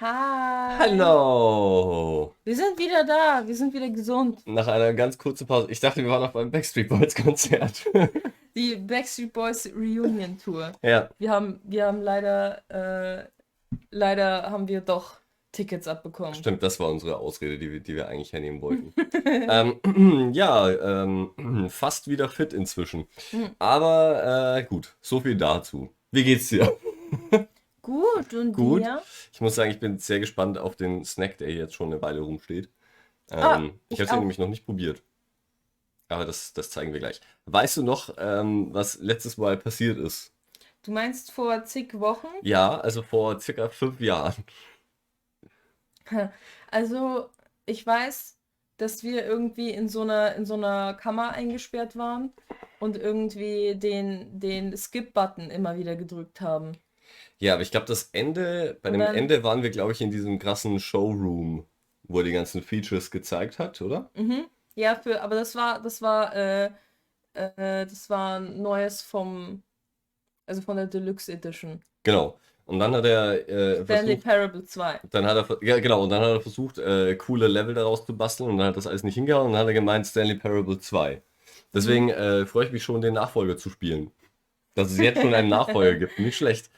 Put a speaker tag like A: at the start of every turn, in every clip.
A: Hi,
B: Hallo!
A: wir sind wieder da, wir sind wieder gesund.
B: Nach einer ganz kurzen Pause. Ich dachte, wir waren noch beim Backstreet Boys Konzert.
A: Die Backstreet Boys Reunion Tour.
B: Ja,
A: Wir haben leider haben wir doch Tickets abbekommen.
B: stimmt, das war unsere Ausrede, die wir eigentlich hernehmen wollten. Ja, fast wieder fit inzwischen.
A: Hm.
B: Aber gut, so viel dazu. Wie geht's dir?
A: Gut, und
B: Gut.
A: dir?
B: Ich muss sagen, ich bin sehr gespannt auf den Snack, der hier jetzt schon eine Weile rumsteht.
A: Ah,
B: Ich habe
A: ich
B: es
A: auch.
B: nämlich noch nicht probiert. Aber das zeigen wir gleich. Weißt du noch, was letztes Mal passiert ist?
A: Du meinst vor zig Wochen?
B: Ja, also vor circa 5 Jahren.
A: Also, ich weiß, dass wir irgendwie in so einer Kammer eingesperrt waren und irgendwie den Skip-Button immer wieder gedrückt haben.
B: Ja, aber ich glaube, bei
A: Und
B: dem
A: dann,
B: Ende waren wir, glaube ich, in diesem krassen Showroom, wo er die ganzen Features gezeigt hat, oder?
A: ja, aber das war ein neues also von der Deluxe Edition.
B: Genau. Und dann hat er
A: Stanley
B: versucht,
A: Parable 2.
B: ja genau, und dann hat er versucht, coole Level daraus zu basteln und dann hat das alles nicht hingehauen und dann hat er gemeint Stanley Parable 2.
A: Mhm.
B: Deswegen freue ich mich schon, den Nachfolger zu spielen. Dass es jetzt schon einen Nachfolger gibt, nicht schlecht.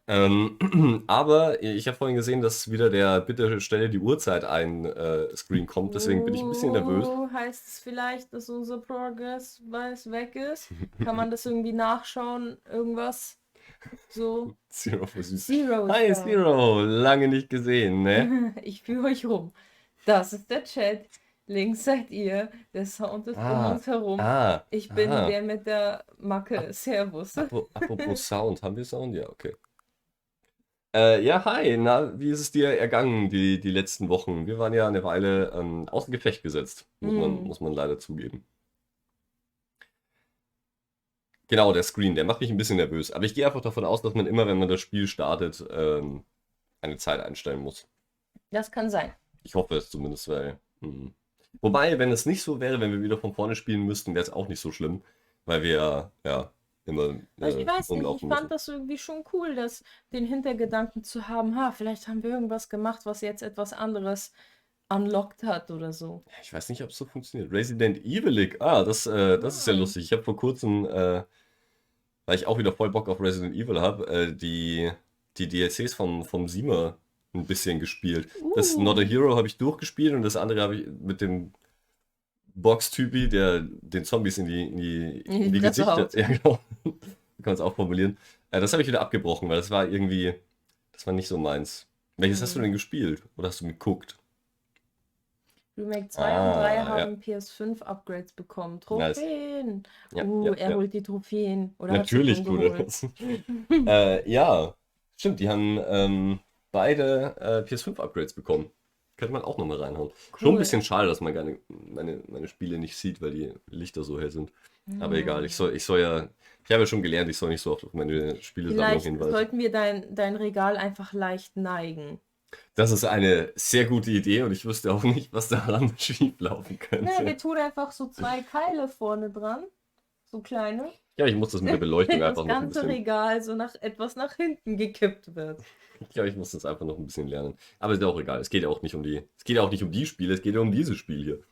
B: Aber ich habe vorhin gesehen, dass wieder der Bitte stelle die Uhrzeit ein Screen kommt, deswegen bin ich ein bisschen nervös.
A: Heißt es vielleicht, dass unser Progress weiß weg ist? Kann man das irgendwie nachschauen? Irgendwas? So.
B: Zero für süß.
A: Zero ist
B: Hi
A: da.
B: Zero, lange nicht gesehen, ne?
A: Ich führe euch rum. Das ist der Chat. Links seid ihr. Der Sound ist um
B: Ah,
A: uns herum.
B: ah,
A: Ich bin
B: ah.
A: der mit der Macke.
B: Ap
A: Servus.
B: apropos Sound, haben wir Sound? Ja, okay. Ja, hi, na, wie ist es dir ergangen die letzten Wochen? Wir waren ja eine Weile außer Gefecht gesetzt,
A: Hm.
B: muss man leider zugeben. Genau, der Screen, der macht mich ein bisschen nervös. Aber ich gehe einfach davon aus, dass man immer, wenn man das Spiel startet, eine Zeit einstellen muss.
A: Das kann sein.
B: Ich hoffe es zumindest, weil. Wobei, wenn es nicht so wäre, wenn wir wieder von vorne spielen müssten, wäre es auch nicht so schlimm, weil wir ja immer
A: Also ich weiß nicht, ich
B: rumlaufen
A: fand
B: müssen.
A: das irgendwie schon cool, den Hintergedanken zu haben, vielleicht haben wir irgendwas gemacht, was jetzt etwas anderes unlocked hat oder so.
B: Ich weiß nicht, ob es so funktioniert. Resident Evil, das ist ja
A: Hm.
B: lustig. Ich habe vor kurzem, weil ich auch wieder voll Bock auf Resident Evil habe, die DLCs vom Siemer ein bisschen gespielt. Das Not a
A: Uh,
B: Hero habe ich durchgespielt und das andere habe ich mit dem Box-Typi, der den Zombies
A: in
B: in
A: die
B: die
A: Fresse
B: Gesichter,
A: haut.
B: ja genau, so kann man es auch formulieren. Das habe ich wieder abgebrochen, weil das war nicht so meins. Welches hast du
A: Hm.
B: denn gespielt? Oder hast du geguckt?
A: Remake 2 und 3
B: Ah, ja,
A: haben PS5 Upgrades bekommen.
B: nice.
A: Trophäen.
B: Ja, ja,
A: Er
B: ja.
A: holt die Trophäen. Oder hat sie schon
B: Natürlich tut er
A: geholt?
B: das. Ja, stimmt, die haben beide PS5-Upgrades bekommen. Könnte man auch nochmal reinhauen. Schon ein
A: Cool.
B: bisschen schade, dass man gar nicht, meine Spiele nicht sieht, weil die Lichter so hell sind. Aber egal,
A: Hm.
B: ich habe ja schon gelernt, ich soll nicht so oft auf meine Spielesammlung
A: Vielleicht
B: hinweisen.
A: sollten wir dein Regal einfach leicht neigen.
B: Das ist eine sehr gute Idee und ich wüsste auch nicht, was daran schief laufen
A: Na,
B: könnte.
A: wir tun einfach so zwei Keile vorne dran. So kleine.
B: Ja, ich muss das mit der Beleuchtung
A: Das
B: einfach noch ein
A: ganze
B: bisschen,
A: Regal so etwas nach hinten gekippt wird.
B: ich glaube, ich muss das einfach noch ein bisschen lernen. Aber ist ja auch egal, es geht ja auch nicht um die Spiele, es geht ja um dieses Spiel hier.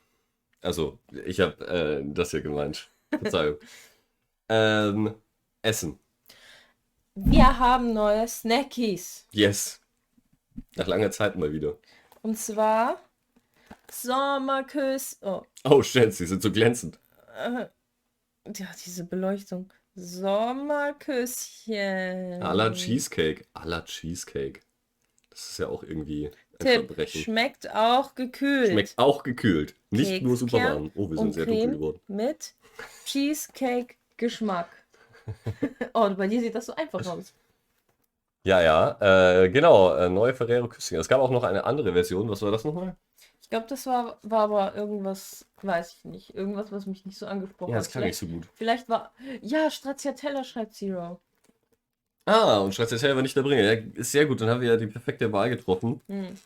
B: Also, ich habe das hier gemeint. Verzeihung. Ähm, Essen.
A: Wir haben neue Snackies.
B: Yes. Nach langer Zeit mal wieder.
A: Und zwar Sommerküss. Oh,
B: Oh, shit, sie sind so glänzend.
A: äh, ja, diese Beleuchtung.
B: À la
A: Sommerküsschen.
B: Cheesecake. À la Cheesecake. Das ist ja auch irgendwie ein
A: Tipp,
B: Verbrechen.
A: schmeckt auch
B: Schmeckt
A: gekühlt.
B: auch gekühlt. Nicht nur super
A: Kekskern
B: warm. Oh, wir sind
A: und
B: sehr dunkel
A: Creme
B: geworden.
A: mit Cheesecake-Geschmack. Oh, bei dir sieht das so einfach aus.
B: Ja, ja, genau. Neue Ferrero Küsschen. Es gab auch noch eine andere Version. Was war das nochmal?
A: Ich glaube, das war aber irgendwas, weiß ich nicht. Irgendwas, was mich nicht so
B: Ja,
A: angesprochen
B: das
A: hat.
B: klang nicht so gut.
A: Vielleicht war. Ja, Stracciatella schreibt Zero.
B: Ah, und Stracciatella war nicht da drin. Ja, ist sehr gut. Dann haben wir ja die perfekte Wahl getroffen.
A: Hm.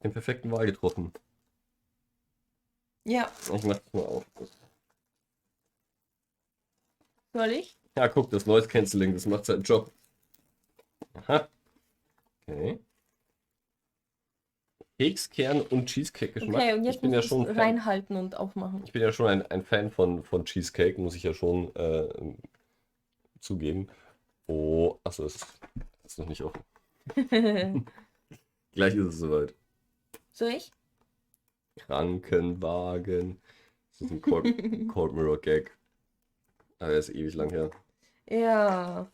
B: Den perfekten Wahl getroffen.
A: Ja,
B: Ich mach das mal auf.
A: soll ich?
B: Ja, guck, das Noise Cancelling, das macht seinen Job. Aha. Okay. Kekskern und Cheesecake-Geschmack.
A: Okay, und
B: Ich
A: jetzt
B: bin ja
A: musst du
B: schon
A: es
B: Fan.
A: reinhalten und aufmachen.
B: Ich bin ja schon ein Fan von Cheesecake, muss ich ja schon zugeben. Oh, achso, das ist noch nicht offen. Gleich ist es soweit.
A: Soll ich?
B: Krankenwagen. Das ist ein Cold Mirror Gag. Aber der ist ewig lang her.
A: Ja.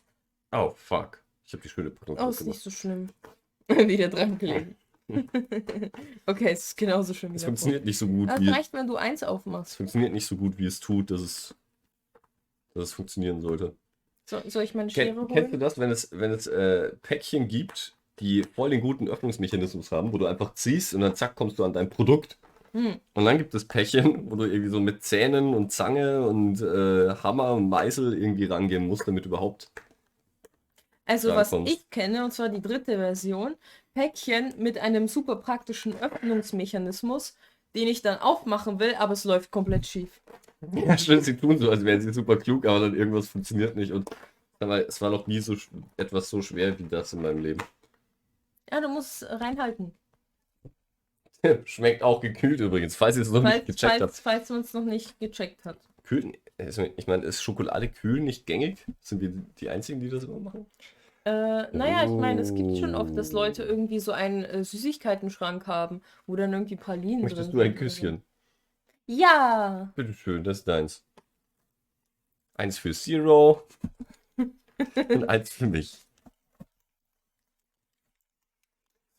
B: Oh, fuck. Ich habe die schöne Packung
A: Oh, ist
B: zurückgemacht.
A: nicht so schlimm. Wieder dran gelegen. Okay, es ist genauso schön wie
B: Es
A: davor.
B: funktioniert nicht so gut,
A: Es
B: wie
A: reicht, wenn du eins
B: es
A: aufmachst.
B: funktioniert nicht so gut, wie es tut, dass es funktionieren sollte.
A: Soll ich meine Schere
B: Kennst du
A: holen?
B: das, wenn es Päckchen gibt, die voll den guten Öffnungsmechanismus haben, wo du einfach ziehst und dann zack kommst du an dein Produkt.
A: Hm.
B: Und dann gibt es Päckchen, wo du irgendwie so mit Zähnen und Zange und Hammer und Meißel irgendwie rangehen musst, damit du überhaupt
A: Also was
B: rankommst.
A: ich kenne, und zwar die dritte Version, Päckchen mit einem super praktischen Öffnungsmechanismus, den ich dann aufmachen will, aber es läuft komplett schief.
B: Ja, stimmt, sie tun so, als wären sie super klug, aber dann irgendwas funktioniert nicht. Und aber es war noch nie so etwas so schwer wie das in meinem Leben.
A: Ja, du musst reinhalten.
B: Schmeckt auch gekühlt übrigens, falls ihr es noch nicht gecheckt habt.
A: Falls man es noch nicht gecheckt hat.
B: Kühlen, also ich meine, ist Schokolade kühlen nicht gängig? Sind wir die Einzigen, die das immer machen?
A: Naja, ich meine, es gibt schon oft, dass Leute
B: Oh.
A: irgendwie so einen Süßigkeitenschrank haben, wo dann irgendwie Pralinen
B: Möchtest
A: drin
B: du ein
A: sind oder so.
B: Küsschen?
A: Ja!
B: Bitteschön, das ist deins. Eins für Zero und eins für mich.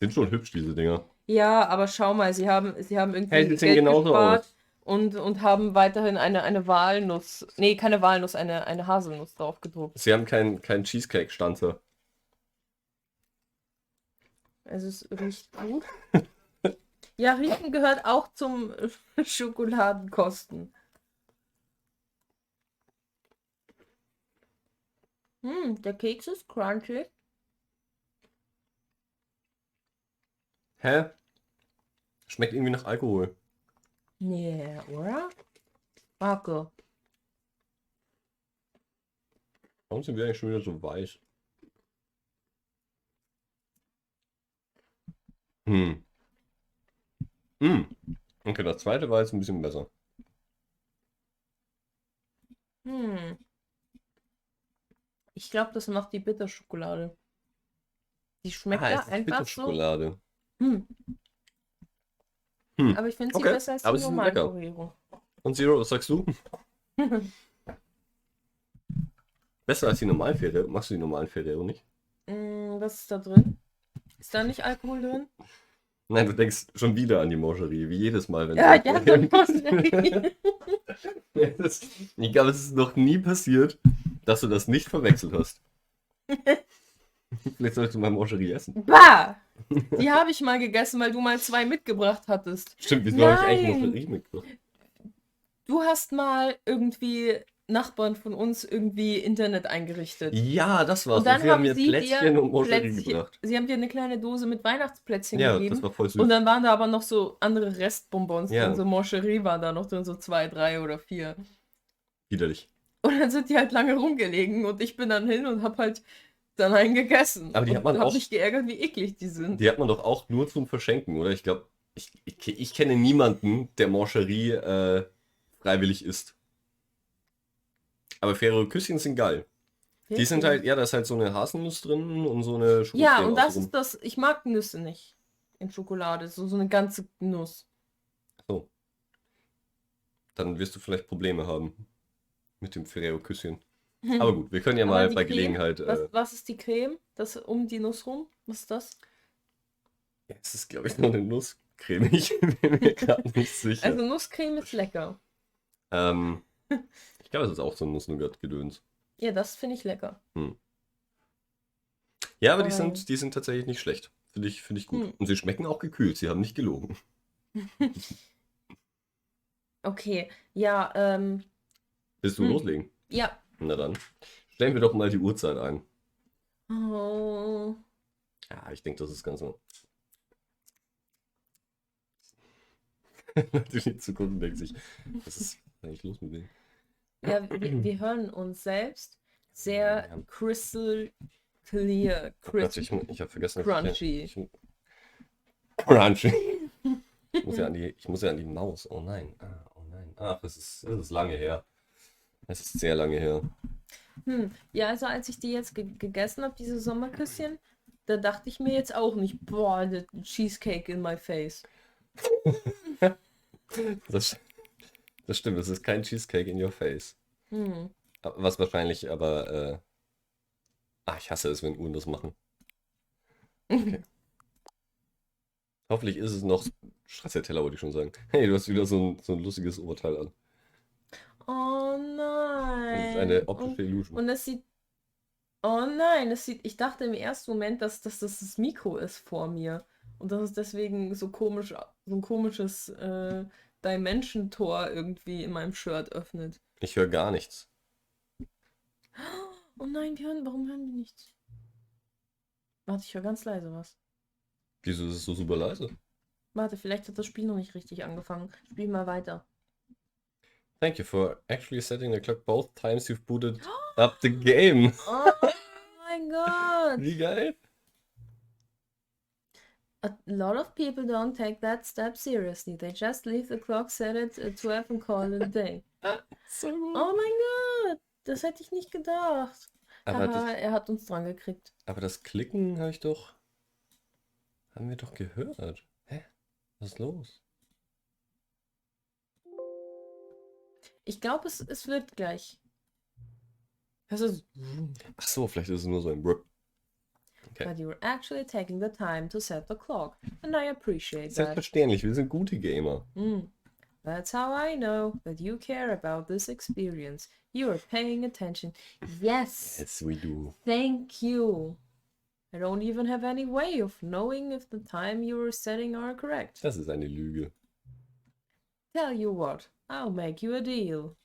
B: Sind schon hübsch, diese Dinger.
A: Ja, aber schau mal, sie haben
B: Hey,
A: irgendwie
B: die sehen
A: Geld
B: genauso
A: gespart
B: aus.
A: und haben weiterhin eine Walnuss, nee, keine Walnuss, eine Haselnuss drauf gedruckt.
B: Sie haben keinen Cheesecake-Stanzer.
A: Also es riecht gut. Ja, riechen gehört auch zum Schokoladenkosten. Der Keks ist crunchy.
B: Hä? Schmeckt irgendwie nach Alkohol.
A: Nee, oder? Warte.
B: Warum sind wir eigentlich schon wieder so weiß? Hm. Hm. Okay, das zweite war jetzt ein bisschen besser.
A: Hm. Ich glaube, das macht die Bitterschokolade. Die schmeckt
B: Ah,
A: da
B: es ist
A: einfach so.
B: Bitterschokolade.
A: Hm.
B: Hm.
A: Aber ich finde sie
B: Okay,
A: besser als
B: aber
A: die
B: sie sind
A: normalen
B: lecker.
A: Oreo.
B: Und Zero, was sagst du? Besser als die normalen Ferrero? Machst du die normalen Ferrero nicht?
A: Was ist da drin? Ist da nicht Alkohol drin?
B: Nein, du denkst schon wieder an die Moscherie, wie jedes Mal, wenn
A: Ja,
B: du
A: ja, dann muss
B: Ich glaube, es ist noch nie passiert, dass du das nicht verwechselt hast. Vielleicht solltest du mal Moscherie essen.
A: Bah! Die habe ich mal gegessen, weil du mal 2 mitgebracht hattest.
B: Stimmt, wieso habe ich eigentlich
A: Nein!
B: Moscherie mitgebracht?
A: Du hast mal irgendwie Nachbarn von uns irgendwie Internet eingerichtet.
B: Ja, das war's.
A: Und
B: Und
A: dann
B: sie haben
A: haben
B: mir
A: sie
B: Plätzchen
A: dir
B: und Moscherie gebracht.
A: Sie haben dir eine kleine Dose mit Weihnachtsplätzchen
B: Ja, das
A: gegeben.
B: war voll
A: Und
B: süß.
A: dann waren da aber noch so andere Restbonbons drin,
B: Ja,
A: so Moncherie war da noch drin, so 2, 3 oder 4.
B: widerlich.
A: Und dann sind die halt lange rumgelegen und ich bin dann hin und hab halt dann einen gegessen
B: Aber die hat
A: und
B: man
A: hab
B: auch,
A: mich geärgert, wie eklig die sind.
B: die hat man doch auch nur zum Verschenken, oder? Ich glaube, ich kenne niemanden, der Moscherie freiwillig isst. Aber Ferrero Küsschen sind geil. Die sind halt,
A: Wirklich?
B: ja, da ist halt so eine Haselnuss drin und so eine
A: Ja,
B: Schokocreme
A: und das
B: außenrum.
A: ist das, ich mag Nüsse nicht in Schokolade, so eine ganze Nuss.
B: So, dann wirst du vielleicht Probleme haben mit dem Ferrero Küsschen. Aber gut, wir können ja
A: Aber
B: mal
A: die
B: bei
A: Creme,
B: Gelegenheit.
A: was ist die Creme? Das um die Nuss rum? Was ist das?
B: Es ist, glaube ich, nur eine Nusscreme. Ich bin mir gerade nicht sicher.
A: Also Nusscreme ist lecker.
B: Ähm, ich glaube, es ist auch so ein Nuss-Nougat-Gedöns.
A: Ja, das finde ich lecker.
B: Hm. Ja, aber die
A: Ähm,
B: sind tatsächlich nicht schlecht. Finde ich gut.
A: hm.
B: Und sie schmecken auch gekühlt. Sie haben nicht gelogen.
A: Okay, ja,
B: Willst du loslegen?
A: ja.
B: Na dann. Stellen wir doch mal die Uhrzeit ein.
A: Oh.
B: Ja, ich denke, das ist ganz so. Natürlich die Zukunft denkt sich, was ist eigentlich los mit denen?
A: Ja, wir hören uns selbst sehr
B: Ja.
A: crystal clear,
B: Oh Gott, ich habe vergessen,
A: crunchy.
B: Crunchy. Ich muss ja an die Maus. Oh nein. Oh nein. Ach, es ist lange her. Es ist sehr lange her.
A: Ja, also als ich die jetzt gegessen habe, diese Sommerküsschen, da dachte ich mir jetzt auch nicht, boah, the Cheesecake in my face.
B: Das, das stimmt, es ist kein Cheesecake in your face.
A: Hm.
B: Was wahrscheinlich aber. Ich hasse es, wenn Uhren das machen. Okay. Hoffentlich ist es noch Stracciatella, wollte ich schon sagen. Hey, du hast wieder so ein lustiges Oberteil an.
A: Oh
B: Das ist
A: nein.
B: eine optische Illusion.
A: Und es sieht, oh nein, ich dachte im ersten Moment, dass das Mikro ist vor mir. Und dass es deswegen so komisch, so ein komisches Dimension-Tor irgendwie in meinem Shirt öffnet.
B: Ich höre gar nichts.
A: Oh nein, warum hören wir nichts? Warte, ich höre ganz leise was.
B: Wieso ist es so super leise?
A: Warte, vielleicht hat das Spiel noch nicht richtig angefangen. Spiel mal weiter.
B: Thank you for actually setting the clock both times you've booted up the game.
A: Oh mein Gott!
B: Wie geil.
A: A lot of people don't take that step seriously. They just leave the clock set at 12 and call it a day.
B: So gut.
A: Oh mein Gott! Das hätte ich nicht gedacht.
B: Aber
A: Haha, er hat uns dran gekriegt.
B: aber das Klicken haben wir doch gehört. Hä? Was ist los?
A: Ich glaube, es wird gleich. Das ist.
B: Ach so, vielleicht ist es nur so ein Rip. Okay.
A: But you're actually taking the time to set the clock. And I appreciate that.
B: Selbstverständlich, wir sind gute Gamer.
A: That's how I know that you care about this experience. You are paying attention. Yes!
B: Yes, we do.
A: Thank you. I don't even have any way of knowing if the time you are setting are correct.
B: Das ist eine Lüge.
A: Tell you what, I'll make you a deal.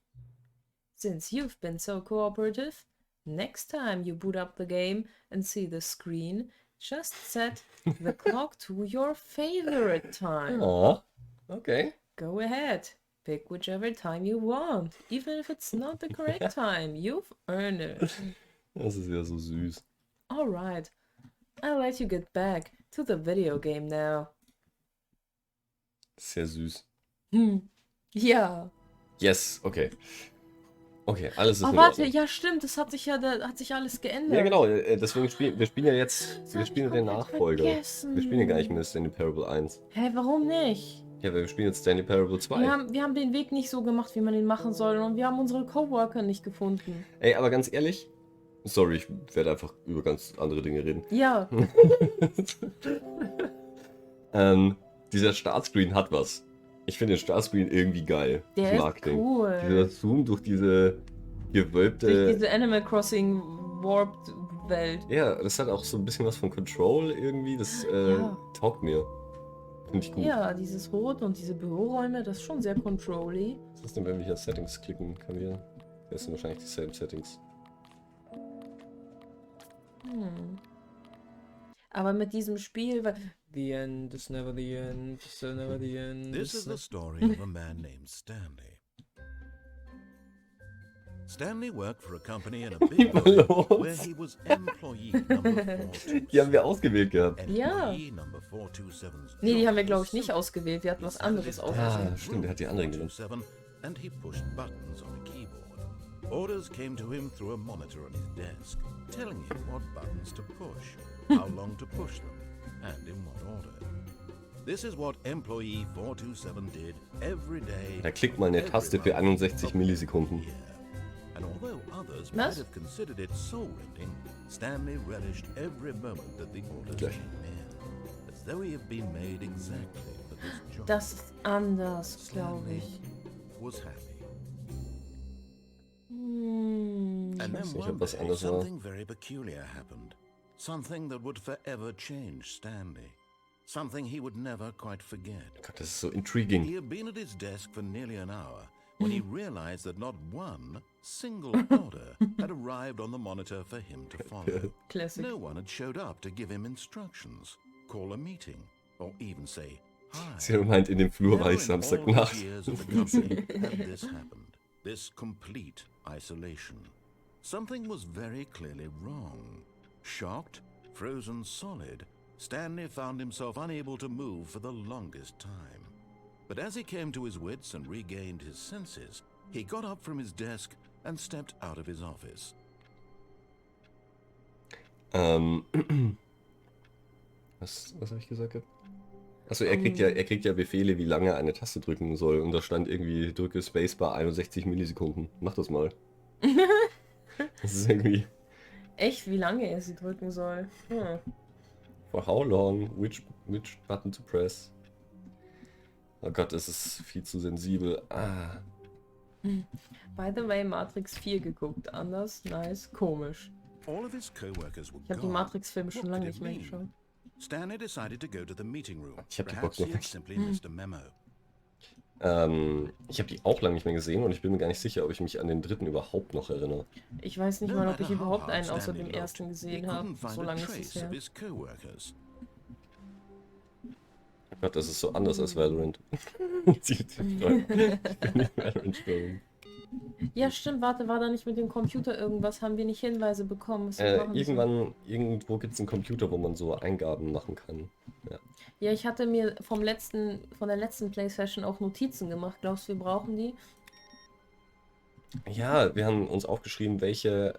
A: Since you've been so cooperative, next time you boot up the game and see the screen, just set the clock to your favorite time.
B: Oh, okay.
A: Go ahead. Pick whichever time you want, even if it's not the correct time. You've earned it.
B: Das ist ja so süß.
A: Alright, I'll let you get back to the video game now.
B: Sehr süß.
A: Ja.
B: Yes, okay. Okay, alles ist
A: Oh,
B: in
A: warte,
B: Ordnung.
A: ja, stimmt, da hat sich alles geändert.
B: Ja, genau, deswegen wir spielen ja jetzt,
A: Das
B: wir
A: hab
B: spielen
A: ich
B: ja den
A: komplett
B: Nachfolger.
A: vergessen.
B: Wir spielen ja gar nicht mehr Stanley Parable 1.
A: Hä, warum nicht?
B: Ja, wir spielen jetzt Stanley Parable 2.
A: Wir haben den Weg nicht so gemacht, wie man ihn machen soll, und wir haben unsere Coworker nicht gefunden.
B: Ey, aber ganz ehrlich, sorry, ich werde einfach über ganz andere Dinge reden.
A: Ja,
B: Dieser Startscreen hat was. Ich finde den Startscreen irgendwie geil.
A: der
B: Ich mag
A: ist
B: den.
A: cool.
B: Dieser Zoom durch diese gewölbte.
A: Durch diese Animal Crossing Warped Welt.
B: Ja, das hat auch so ein bisschen was von Control irgendwie. Das
A: Ja.
B: taugt mir. Finde ich gut.
A: Ja, dieses Rot und diese Büroräume, das ist schon sehr controlly.
B: Was ist denn, wenn wir hier Settings klicken? Das sind wahrscheinlich dieselben Settings.
A: Aber mit diesem Spiel, weil the end is never the end, is never the end.
C: This is the story of a man named Stanley. Stanley worked for a company in a big building where he was employee number 427.
B: Die haben wir ausgewählt gehabt.
A: Ja.
C: Employee number 427's
A: Nee, die
C: job
A: haben wir, glaube
C: was
A: ich, nicht
C: simple.
A: ausgewählt. Wir hatten was
C: He
A: anderes
C: sat at his
A: ausgewählt.
C: desk
B: stimmt, der hat die anderen genommen.
C: 427 and he pushed buttons on a keyboard. Orders came to him through a monitor on his desk, telling him what buttons to push, how long to push them, and in what order. This is what employee 427 did every day.
B: Da klickt mal eine Taste für 61 Millisekunden.
C: And although others
A: Was?
C: might have considered it soul-rending, Stanley relished every moment that the orders
B: Gleich.
C: came in, as though he had been made exactly for this job.
A: Das ist anders, glaube ich.
C: Was happy.
A: Hm.
C: And then
B: weiß nicht,
C: one
B: ob das
C: day,
B: anders war.
C: something very peculiar happened. Something that would forever change Stanley. Something he would never quite forget.
B: Gott, das ist so intriguing.
C: He had been at his desk for nearly an hour when he realized that not one single order had arrived on the monitor for him to follow.
A: Classic.
C: No one had showed up to give him instructions, call a meeting, or even say hi.
B: Sie meint, in dem Flur war
C: Never
B: ich
C: in all
B: Samstagnacht.
C: his years at the company had this happened. This complete isolation. Something was very clearly wrong. Shocked, frozen solid, Stanley found himself unable to move for the longest time. But as he came to his wits and regained his senses, he got up from his desk and stepped out of his office.
B: Was habe ich gesagt? Achso, er kriegt ja Befehle, wie lange er eine Taste drücken soll. Und da stand irgendwie, drücke Spacebar 61 Millisekunden. Mach das mal. Das ist irgendwie...
A: Echt, wie lange er sie drücken soll.
B: For how long? Which button to press? Oh Gott, das ist viel zu sensibel. Ah.
A: By the way, Matrix 4 geguckt. Anders, nice, komisch.
C: All of his co-workers were
A: Ich habe die
C: gone.
A: Matrix-Filme schon
C: What
A: lange
C: could
A: nicht
C: it
A: mehr
C: mean?
A: geschaut.
C: Stanley decided to go to the meeting room.
B: Ich hab die
C: Perhaps
B: Bock
C: he had
B: nicht.
C: simply missed a memo.
B: Ich habe die auch lange nicht mehr gesehen und ich bin mir gar nicht sicher, ob ich mich an den dritten überhaupt noch erinnere.
A: Ich weiß nicht
C: No
A: mal, ob
C: matter
A: ich überhaupt
C: how
A: einen
C: hard
A: außer
C: Stanley
A: dem
C: looked,
A: ersten
C: he
A: gesehen habe.
C: couldn't find
A: So
C: a
A: lange ist es
C: trace
A: her.
C: of his co-workers.
B: Oh Gott, das ist so anders als Valorant. Ich bin nicht Valorant spielen.
A: Ja, stimmt, warte, war da nicht mit dem Computer irgendwas? Haben wir nicht Hinweise bekommen? Was wir machen sollen?
B: Irgendwo gibt es einen Computer, wo man so Eingaben machen kann. Ja.
A: Ja, ich hatte mir von der letzten Play-Session auch Notizen gemacht. Glaubst du, wir brauchen die?
B: Ja, wir haben uns aufgeschrieben, welche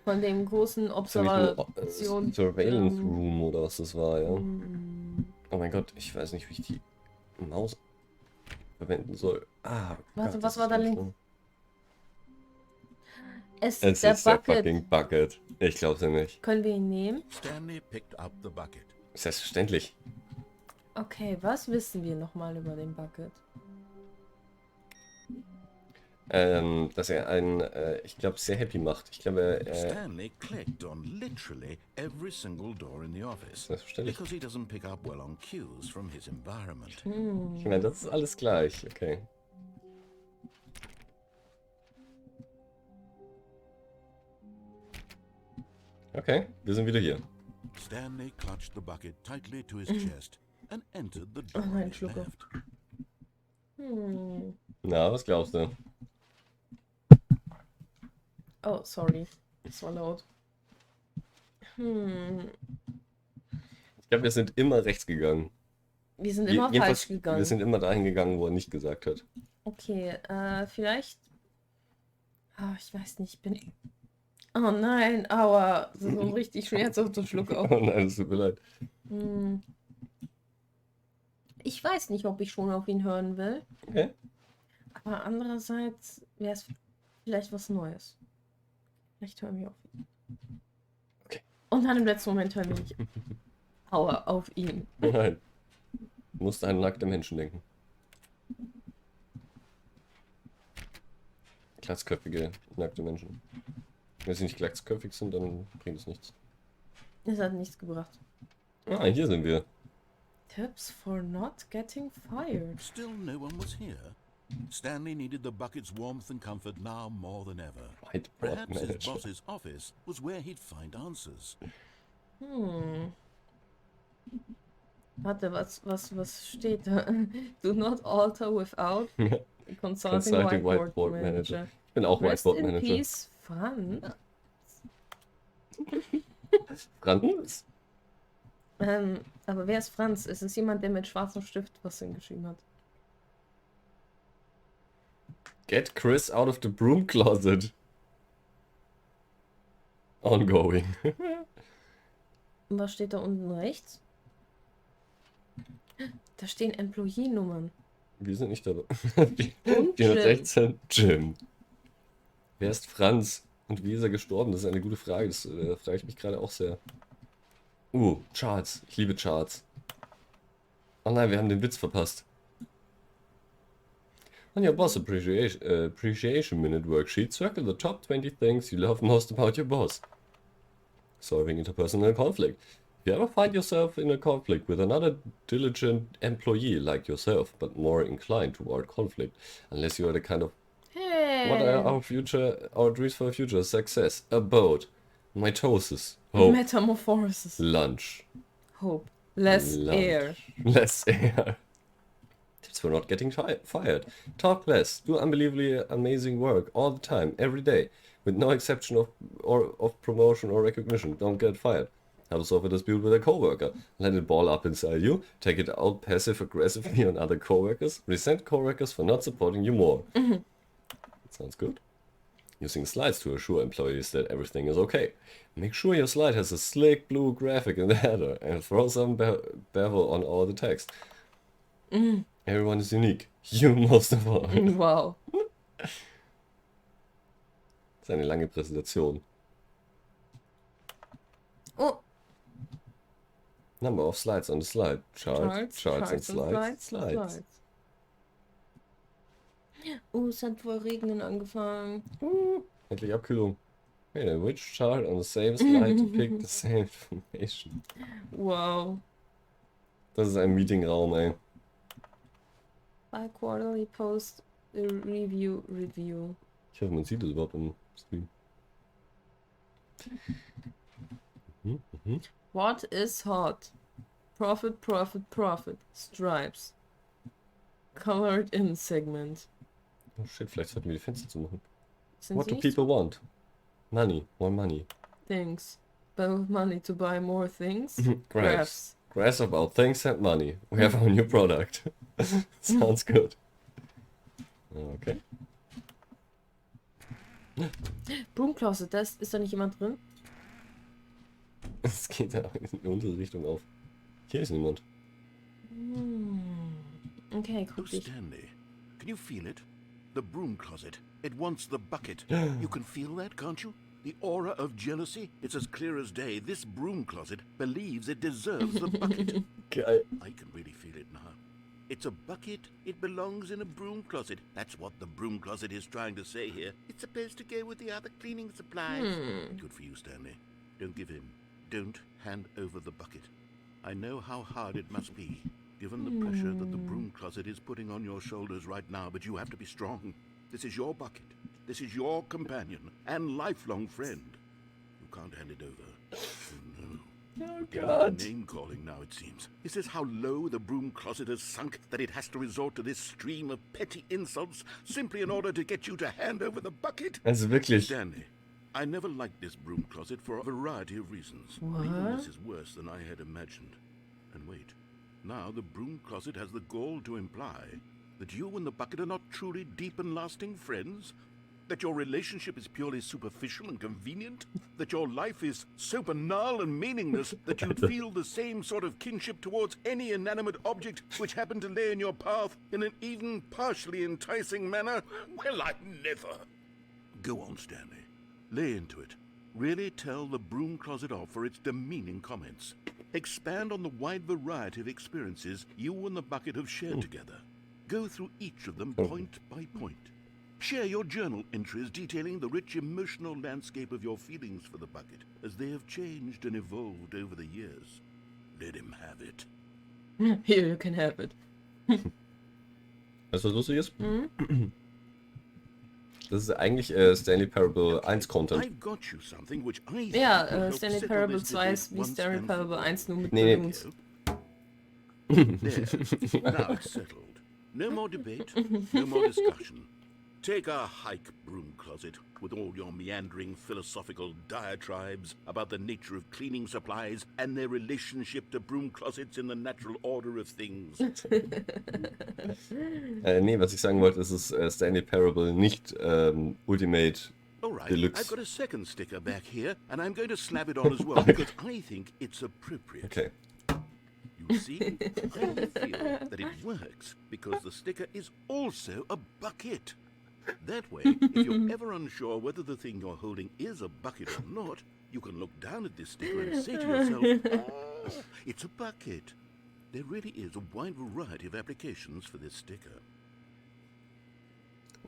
A: Von dem großen Observation...
B: Surveillance Room oder was das war, ja.
A: Mm,
B: Oh mein Gott, ich weiß nicht, wie ich die Maus verwenden soll. Ah,
A: Warte,
B: Gott,
A: was
B: das
A: war
B: ist
A: da
B: ganz
A: links?
B: schlimm.
A: Es
B: Es
A: ist der
B: ist der
A: Bucket.
B: fucking Bucket. Ich glaub's ja nicht.
A: Können wir ihn nehmen?
C: Stanley picked up the bucket.
B: Selbstverständlich.
A: Okay, was wissen wir nochmal über den Bucket?
B: Dass er einen, ich glaube, sehr happy macht. Ich glaube,
C: Stanley clicked on literally every single door in the office
B: Selbstverständlich.
C: because he doesn't pick up well on cues from his environment.
B: Ich meine, das ist alles gleich. Okay. Okay, wir sind wieder hier.
C: Stanley clutched the bucket tightly to his chest and entered the door
A: Oh,
C: on
A: ein
C: his
A: Schluck.
C: left.
B: Na, was glaubst du?
A: Oh, sorry. Das war laut.
B: Ich glaube, wir sind immer rechts gegangen.
A: Wir sind immer
B: Jedenfalls,
A: falsch gegangen.
B: wir sind immer dahin gegangen, wo er nicht gesagt hat.
A: Okay, vielleicht... Ah, ich weiß nicht, ich bin... Oh nein, aua. Das ist so ein richtig schmerzhafter Schluck auf.
B: Oh nein, es tut mir leid.
A: Ich weiß nicht, ob ich schon auf ihn hören will.
B: Okay.
A: Aber andererseits wäre es vielleicht was Neues. Vielleicht hören wir auf ihn.
B: Okay.
A: Und dann im letzten Moment hören wir nicht. Aua, auf ihn.
B: Nein. Du musst an nackte Menschen denken. Glatzköpfige, nackte Menschen. Wenn sie nicht glatzköpfig sind, dann bringt es nichts.
A: Es hat nichts gebracht.
B: Ah, hier sind wir.
A: Tips for not getting fired.
C: Still no one was here. Stanley needed the bucket's warmth and comfort now more than ever.
B: Whiteboard
C: Perhaps his
B: Manager.
C: boss's office was where he'd find answers.
A: Warte, was steht da? Do not alter without consulting
B: Consulting
A: Whiteboard Manager.
B: Ich bin auch
A: Rest
B: Whiteboard
A: in
B: Manager.
A: peace, Franz.
B: Franz?
A: Aber wer ist Franz? Ist es jemand, der mit schwarzem Stift was hingeschrieben hat?
B: Get Chris out of the broom closet. Ongoing.
A: Und was steht da unten rechts? Da stehen Employee-Nummern.
B: Wir sind nicht dabei.
A: Und
B: 416. Jim. Wer ist Franz? Und wie ist er gestorben? Das ist eine gute Frage. Das frage ich mich gerade auch sehr. Charts. Ich liebe Charts. Oh nein, wir haben den Witz verpasst. On your boss appreciation minute worksheet, circle the top 20 things you love most about your boss. Solving interpersonal conflict. If you ever find yourself in a conflict with another diligent employee like yourself, but more inclined toward conflict, unless you are the kind of what are our dreams for future success? A boat, mitosis, hope,
A: Metamorphosis.
B: lunch,
A: Hope. Less
B: Lunch.
A: air.
B: less air. Tips for not getting fired. Talk less. Do unbelievably amazing work all the time, every day, with no exception of promotion or recognition. Don't get fired. How to solve a dispute with a coworker. Let it ball up inside you. Take it out passive-aggressively on other coworkers. Resent coworkers for not supporting you more. That sounds good. Using slides to assure employees that everything is okay. Make sure your slide has a slick blue graphic in the header and throw some bevel on all the text. Everyone is unique. You most of all.
A: Wow.
B: Das ist eine lange Präsentation.
A: Oh,
B: Number of slides on the slide. Charts and slides.
A: Oh, es hat wohl regnen angefangen.
B: Endlich Abkühlung. Hey, which chart on the same slide to pick the same information?
A: Wow.
B: Das ist ein Meetingraum, ey.
A: By quarterly post review.
B: Ich hoffe, man sieht das überhaupt im Stream.
A: What is hot? Profit. Stripes. Colored in segment.
B: Oh shit, vielleicht sollten wir die Fenster zumachen.
A: Sind
B: What
A: sie
B: do
A: nicht?
B: people want? Money. More money.
A: Things. But money to buy more things.
B: Graphs. Graphs about things and money. We have our new product. Sounds good. Okay.
A: Broom Closet, ist da nicht jemand drin?
B: Es geht da in die andere Richtung auf. Hier ist niemand.
A: Okay,
C: Oh,
A: guck dich.
C: Stanley, can you feel it? The broom closet. It wants the bucket. You can feel that, can't you? The aura of jealousy. It's as clear as day. This broom closet believes it deserves the bucket.
B: Geil.
C: I can really feel it now. It's a bucket. It belongs in a broom closet. That's what the broom closet is trying to say here. It's supposed to go with the other cleaning supplies. Good for you, Stanley. Don't give in. Don't hand over the bucket. I know how hard it must be, given the pressure that the broom closet is putting on your shoulders right now, but you have to be strong. This is your bucket. This is your companion and lifelong friend. You can't hand it over. Oh, no.
B: Oh
C: God. Name-calling now, it seems. Is this how low the broom closet has sunk that it has to resort to this stream of petty insults simply in order to get you to hand over the bucket?
B: Also wirklich.
C: Stanley, I never liked this broom closet for a variety of reasons.
A: What?
C: Even this is worse than I had imagined. And wait, now the broom closet has the gall to imply that you and the bucket are not truly deep and lasting friends? That your relationship is purely superficial and convenient? That your life is so banal and meaningless that you'd feel the same sort of kinship towards any inanimate object which happened to lay in your path in an even partially enticing manner? Well, I never. Go on, Stanley. Lay into it. Really tell the broom closet off for its demeaning comments. Expand on the wide variety of experiences you and the bucket have shared together. Go through each of them point by point. Share your journal entries detailing the rich emotional landscape of your feelings for the bucket as they have changed and evolved over the years. Let him have it.
A: Here, you can have it.
B: Weißt du, was lustig ist? Das ist eigentlich Stanley Parable 1 Content.
C: I've got you something which I think
A: Ja,
C: will help
A: Stanley
C: settle
A: Parable
C: this
A: 2
C: debate
A: ist wie
C: once
A: Stanley
C: and
A: Parable
C: for
A: 1 nur mit
B: Nee.
A: Balloons.
C: There. Now it's settled. No more debate, no more discussion. Take a hike, broom closet, with all your meandering philosophical diatribes about the nature of cleaning supplies and their relationship to broom closets in the natural order of things.
B: Nee, was ich sagen wollte, ist es Stanley Parable, nicht Ultimate
C: All right,
B: Deluxe.
C: I've got a second sticker back here, and I'm going to slap it on as well because I think it's appropriate.
B: Okay.
C: You see, I feel that it works because the sticker is also a bucket. That way, if you're ever unsure whether the thing you're holding is a bucket or not, you can look down at this sticker and say to yourself, ah, it's a bucket. There really is a wide variety of applications for this sticker.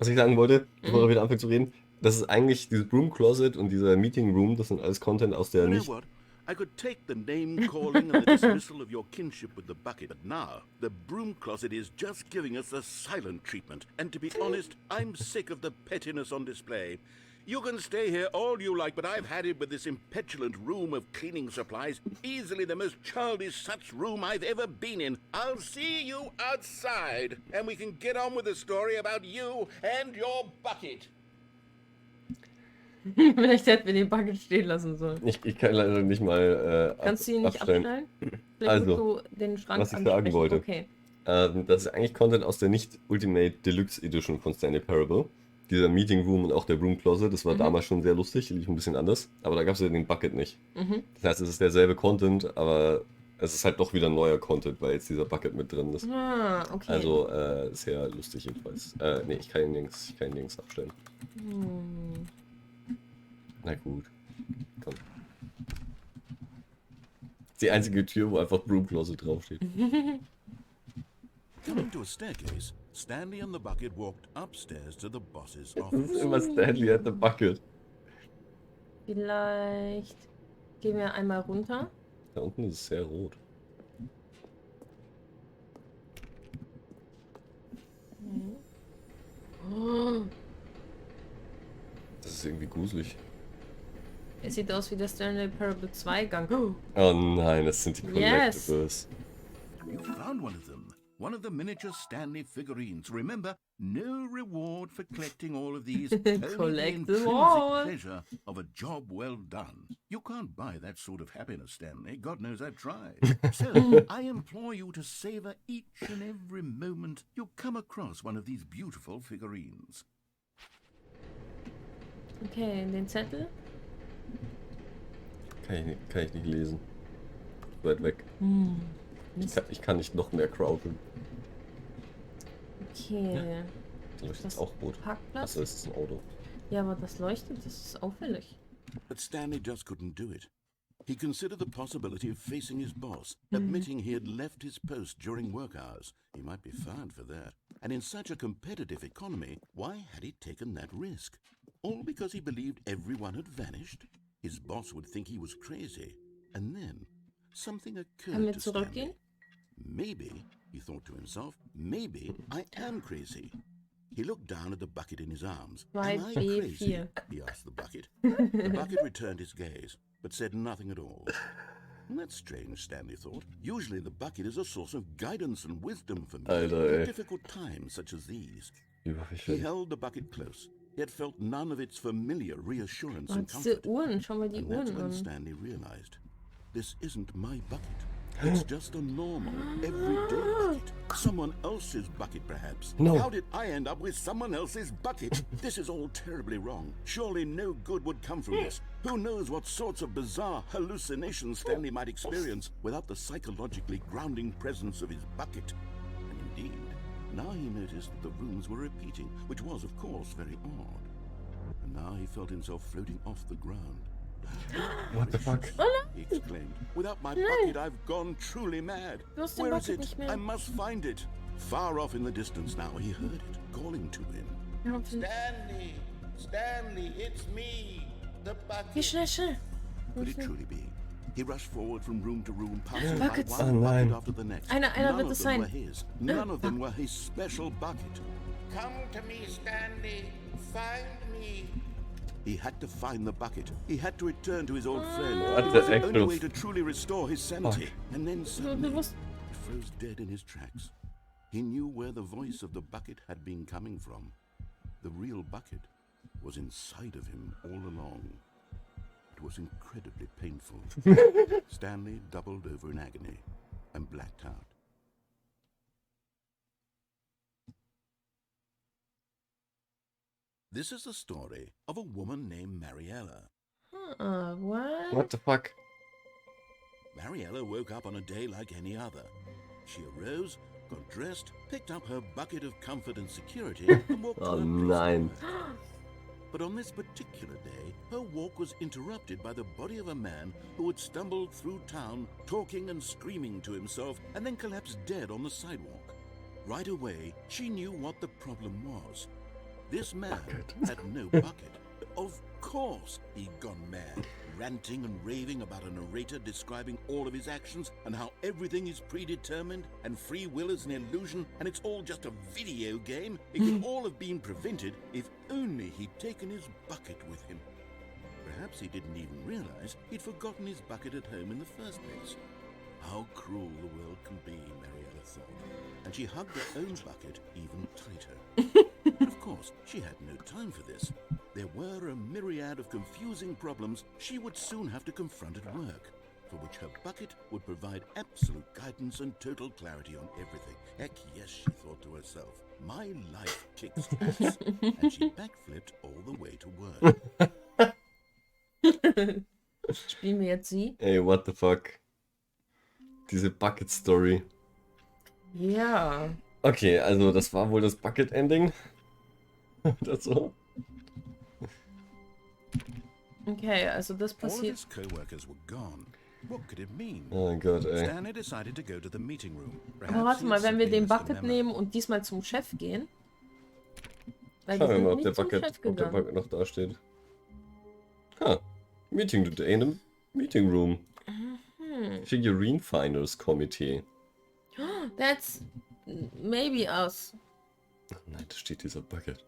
B: Was ich sagen wollte, bevor er wieder anfängt zu reden, das ist eigentlich dieses Broom Closet und dieser Meeting Room, das sind alles Content aus der
C: You know
B: nicht.
C: what? I could take the name calling and the dismissal of your kinship with the bucket, but now the broom closet is just giving us the silent treatment. And to be honest, I'm sick of the pettiness on display. You can stay here all you like, but I've had it with this impetulant room of cleaning supplies. Easily the most childish such room I've ever been in. I'll see you outside, and we can get on with the story about you and your bucket.
A: Vielleicht hätten wir den Bucket stehen lassen sollen.
B: Ich kann leider nicht mal
A: Kannst du ihn nicht abstellen? Vielleicht
B: Also,
A: musst du den Schrank
B: was ich sagen wollte.
A: Okay.
B: Das ist eigentlich Content aus der nicht-Ultimate Deluxe Edition von Stanley Parable. Dieser Meeting Room und auch der Room Closet, das war damals schon sehr lustig, lief ein bisschen anders. Aber da gab es ja den Bucket nicht. Das heißt, es ist derselbe Content, aber es ist halt doch wieder neuer Content, weil jetzt dieser Bucket mit drin ist.
A: Ah, okay.
B: Also sehr lustig jedenfalls. Nee, ich kann ihn nirgends abstellen. Na gut. Komm. Das ist die einzige Tür, wo einfach Broom Closet draufsteht.
C: Coming to a staircase, Stanley and the bucket walked upstairs to the boss's
B: Das
C: office.
B: ist immer Stanley at the Bucket.
A: Vielleicht gehen wir einmal runter.
B: Da unten ist es sehr rot. Das ist irgendwie gruselig.
A: Es sieht aus wie der Stanley Parable 2 Gang.
B: Oh nein, das sind die
A: Yes.
B: Collectibles.
C: You found one of them. One of the miniature Stanley figurines. Remember, no reward for collecting all of these. Only the
A: Collect them
C: intrinsic
A: all.
C: pleasure of a job well done. You can't buy that sort of happiness, Stanley. God knows I've tried. So, I implore you to savor each and every moment you come across one of these beautiful figurines.
A: Okay, den Zettel.
B: Kann ich nicht lesen. Weit weg. Ich kann nicht noch mehr crowden.
A: Okay.
B: Da leuchtet
A: Das
B: auch rot.
A: Parkplatz?
B: Achso, es ist ein Auto.
A: Ja, aber das leuchtet, das ist auffällig.
C: But Stanley just couldn't do it. He considered the possibility of facing his boss, admitting he had left his post during work hours. He might be fired for that. And in such a competitive economy, why had he taken that risk? All because he believed everyone had vanished? His boss would think he was crazy. And then something
A: Können
C: occurred
A: wir
C: to
A: zurückgehen?
C: Stanley. Maybe, he thought to himself, maybe I am crazy. He looked down at the bucket in his arms. Am I
A: 2B4.
C: crazy? He asked the bucket. The bucket returned his gaze, but said nothing at all. That's strange, Stanley thought. Usually the bucket is a source of guidance and wisdom for me
B: Alter, ey.
C: at difficult times such as these. He
B: Überfällig.
C: held the bucket close, yet felt none of its familiar reassurance
A: Oh,
C: and
A: diese
C: comfort.
A: Uhren, schau mal die
C: And that's
A: Uhren
C: when
A: an.
C: Stanley realized, this isn't my bucket. It's just a normal, everyday bucket. Someone else's bucket, perhaps.
B: No.
C: How did I end up with someone else's bucket? This is all terribly wrong. Surely no good would come from this. Who knows what sorts of bizarre hallucinations Stanley might experience without the psychologically grounding presence of his bucket. And indeed, now he noticed that the rooms were repeating, which was, of course, very odd. And now he felt himself floating off the ground.
B: What the fuck?
C: He exclaimed. Without my bucket, I've gone truly mad.
A: Du hast den
C: Where is
A: Bucket
C: it?
A: nicht mehr.
C: I must find it. Far off in the distance now, he heard it, calling to him.
A: Ja, auf den-
D: Stanley, Stanley, it's me, the bucket.
A: Geh schnell, schnell.
C: Could it truly be? He rushed forward from room to room, passing by
A: Buckets.
C: one
B: Oh, nein.
C: bucket after the next.
A: Einer
C: None
A: wird
C: of
A: es
C: them
A: sein.
C: were his. None of them were his special bucket.
D: Come to me, Stanley. Find me.
C: He had to find the bucket. He had to return to his old friend.
B: What
C: It
B: the
C: was the only
B: actual
C: way to truly restore his sanity. And then
A: Du
C: suddenly,
A: musst...
C: he froze dead in his tracks. He knew where the voice of the bucket had been coming from. The real bucket was inside of him all along. It was incredibly painful. Stanley doubled over in agony and blacked out. This is the story of a woman named Mariella.
A: What?
B: What the fuck?
C: Mariella woke up on a day like any other. She arose, got dressed, picked up her bucket of comfort and security, and walked
B: Oh
C: to her
B: nein.
C: place. But on this particular day, her walk was interrupted by the body of a man who had stumbled through town, talking and screaming to himself, and then collapsed dead on the sidewalk. Right away, she knew what the problem was. This man had no bucket. Of course he'd gone mad, ranting and raving about a narrator describing all of his actions and how everything is predetermined and free will is an illusion and it's all just a video game. It could all have been prevented if only he'd taken his bucket with him. Perhaps he didn't even realize he'd forgotten his bucket at home in the first place. How cruel the world can be, Mariella thought, and she hugged her own bucket even tighter. Of course, she had no time for this. There were a myriad of confusing problems she would soon have to confront at work, for which her bucket would provide absolute guidance and total clarity on everything. Heck yes, she thought to herself, my life kicks ass. And she backflipped all the way to work.
A: Spielen wir jetzt sie?
B: Ey, what the fuck? Diese Bucket Story.
A: Ja.
B: Okay, also das war wohl das Bucket Ending. Oder so.
A: Okay, also das
C: All of
A: passiert.
C: his co-workers were gone. What could it mean?
B: Oh Gott, ey.
C: Stanley decided to go to the meeting room.
A: Aber warte mal, wenn wir den Bucket
C: nehmen.
A: nehmen und diesmal zum Chef gehen. Weil
B: Schauen wir
A: sind
B: mal, ob
A: nicht
B: der,
A: zum
B: Bucket,
A: Chef
B: ob der
A: gegangen.
B: Bucket noch da steht. Ha. Meeting today in the meeting room. Figurine Finders Committee.
A: That's maybe us.
B: Oh nein, da steht dieser Bucket.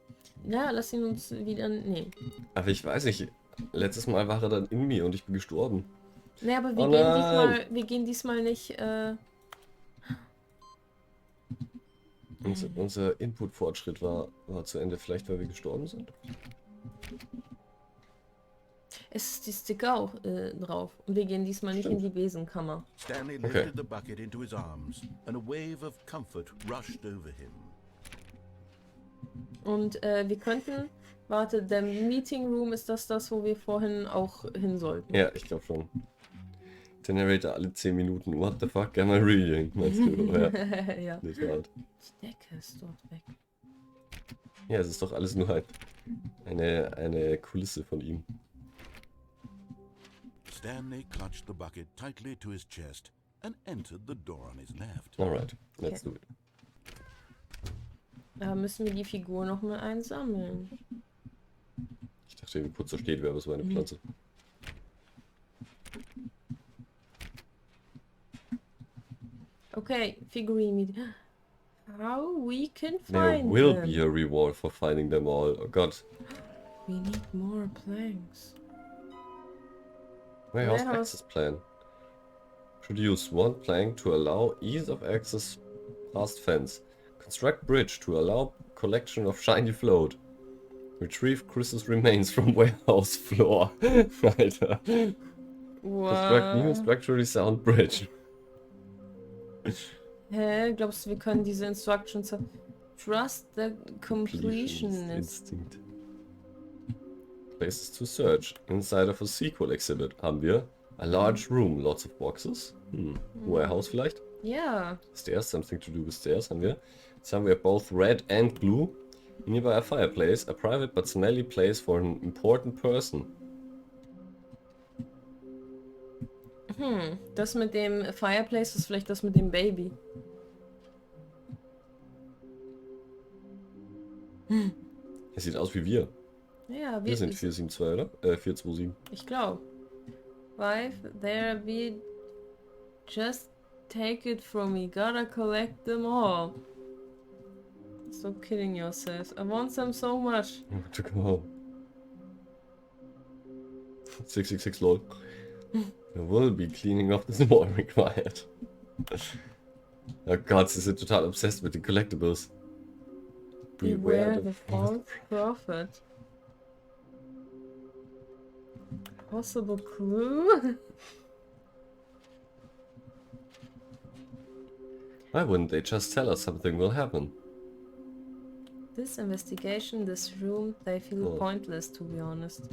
A: Ja, lass ihn uns wieder nehmen.
B: Aber ich weiß nicht, letztes Mal war er dann in mir und ich bin gestorben.
A: Nee, aber
B: Oh nein.
A: wir gehen diesmal nicht.
B: Unser Input-Fortschritt war zu Ende, vielleicht weil wir gestorben sind.
A: Es ist die Sticker auch drauf. Und wir gehen diesmal nicht in die Besenkammer.
C: Stanley lifted the bucket into his arms, and a wave of comfort rushed over him.
A: Und wir könnten. Warte, der Meeting Room, ist das, wo wir vorhin auch hin sollten?
B: Ja, ich glaube schon. Der Narrator alle 10 Minuten. What the fuck am I reading? Meinst du? Ja,
A: Ja.
B: nicht wahr?
A: Die Decke ist dort weg.
B: Ja, es ist doch alles nur eine Kulisse von ihm.
C: Stanley clutched the bucket tightly to his chest and entered the door on his left.
B: Alright, let's do it.
A: Da müssen wir die Figur noch mal einsammeln.
B: Ich dachte, wie kurz da steht, wäre aber so eine Pflanze.
A: Okay, Figurine mit. How we can
B: There
A: find
B: will
A: them.
B: be a reward for finding them all. Oh Gott.
A: We need more planks.
B: Warehouse
A: Warehouse.
B: access plan. Should use one plank to allow ease of access past fence. Construct bridge to allow collection of shiny float. Retrieve Chris's remains from warehouse floor. Alter. Construct new
A: Wow.
B: structurally sound bridge.
A: Hä? Glaubst du, wir können diese Instructions haben? Trust the completionist.
B: Instinct. Places to search. Inside of a sequel exhibit haben wir a large room, lots of boxes. Warehouse vielleicht?
A: Ja.
B: Stairs, something to do with stairs haben wir. Jetzt haben wir both red and blue. Nearby a fireplace, a private but smelly place for an important person.
A: Das mit dem Fireplace ist vielleicht das mit dem Baby.
B: Es sieht aus wie wir.
A: Ja,
B: Wir sind 472, oder? 427.
A: Ich glaube. Wife, there we just take it from me. Gotta collect them all. Stop kidding yourself. I want them so much.
B: I want to go home. 666 lol. There will be cleaning of the wall required. Oh Gott, sie sind total obsessed mit den Collectibles.
A: Beware the false prophet. Possible clue?
B: Why wouldn't they just tell us something will happen?
A: This investigation, this room, they feel
B: Oh.
A: pointless, to be honest.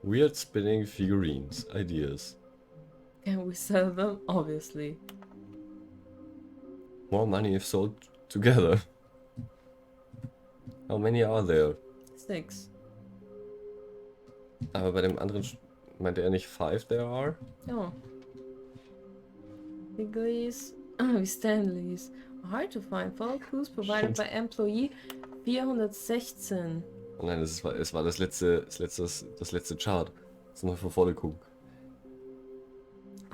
B: Weird spinning figurines. Ideas.
A: Can we sell them? Obviously.
B: More money if sold together. How many are there?
A: 6.
B: Aber bei dem anderen meinte er nicht 5 there are?
A: Oh. Degrees. Wie Stanleys. Hard to find. Follow clues provided by employee 416.
B: Oh nein, es war das letzte Chart. Jetzt mal von vorne gucken.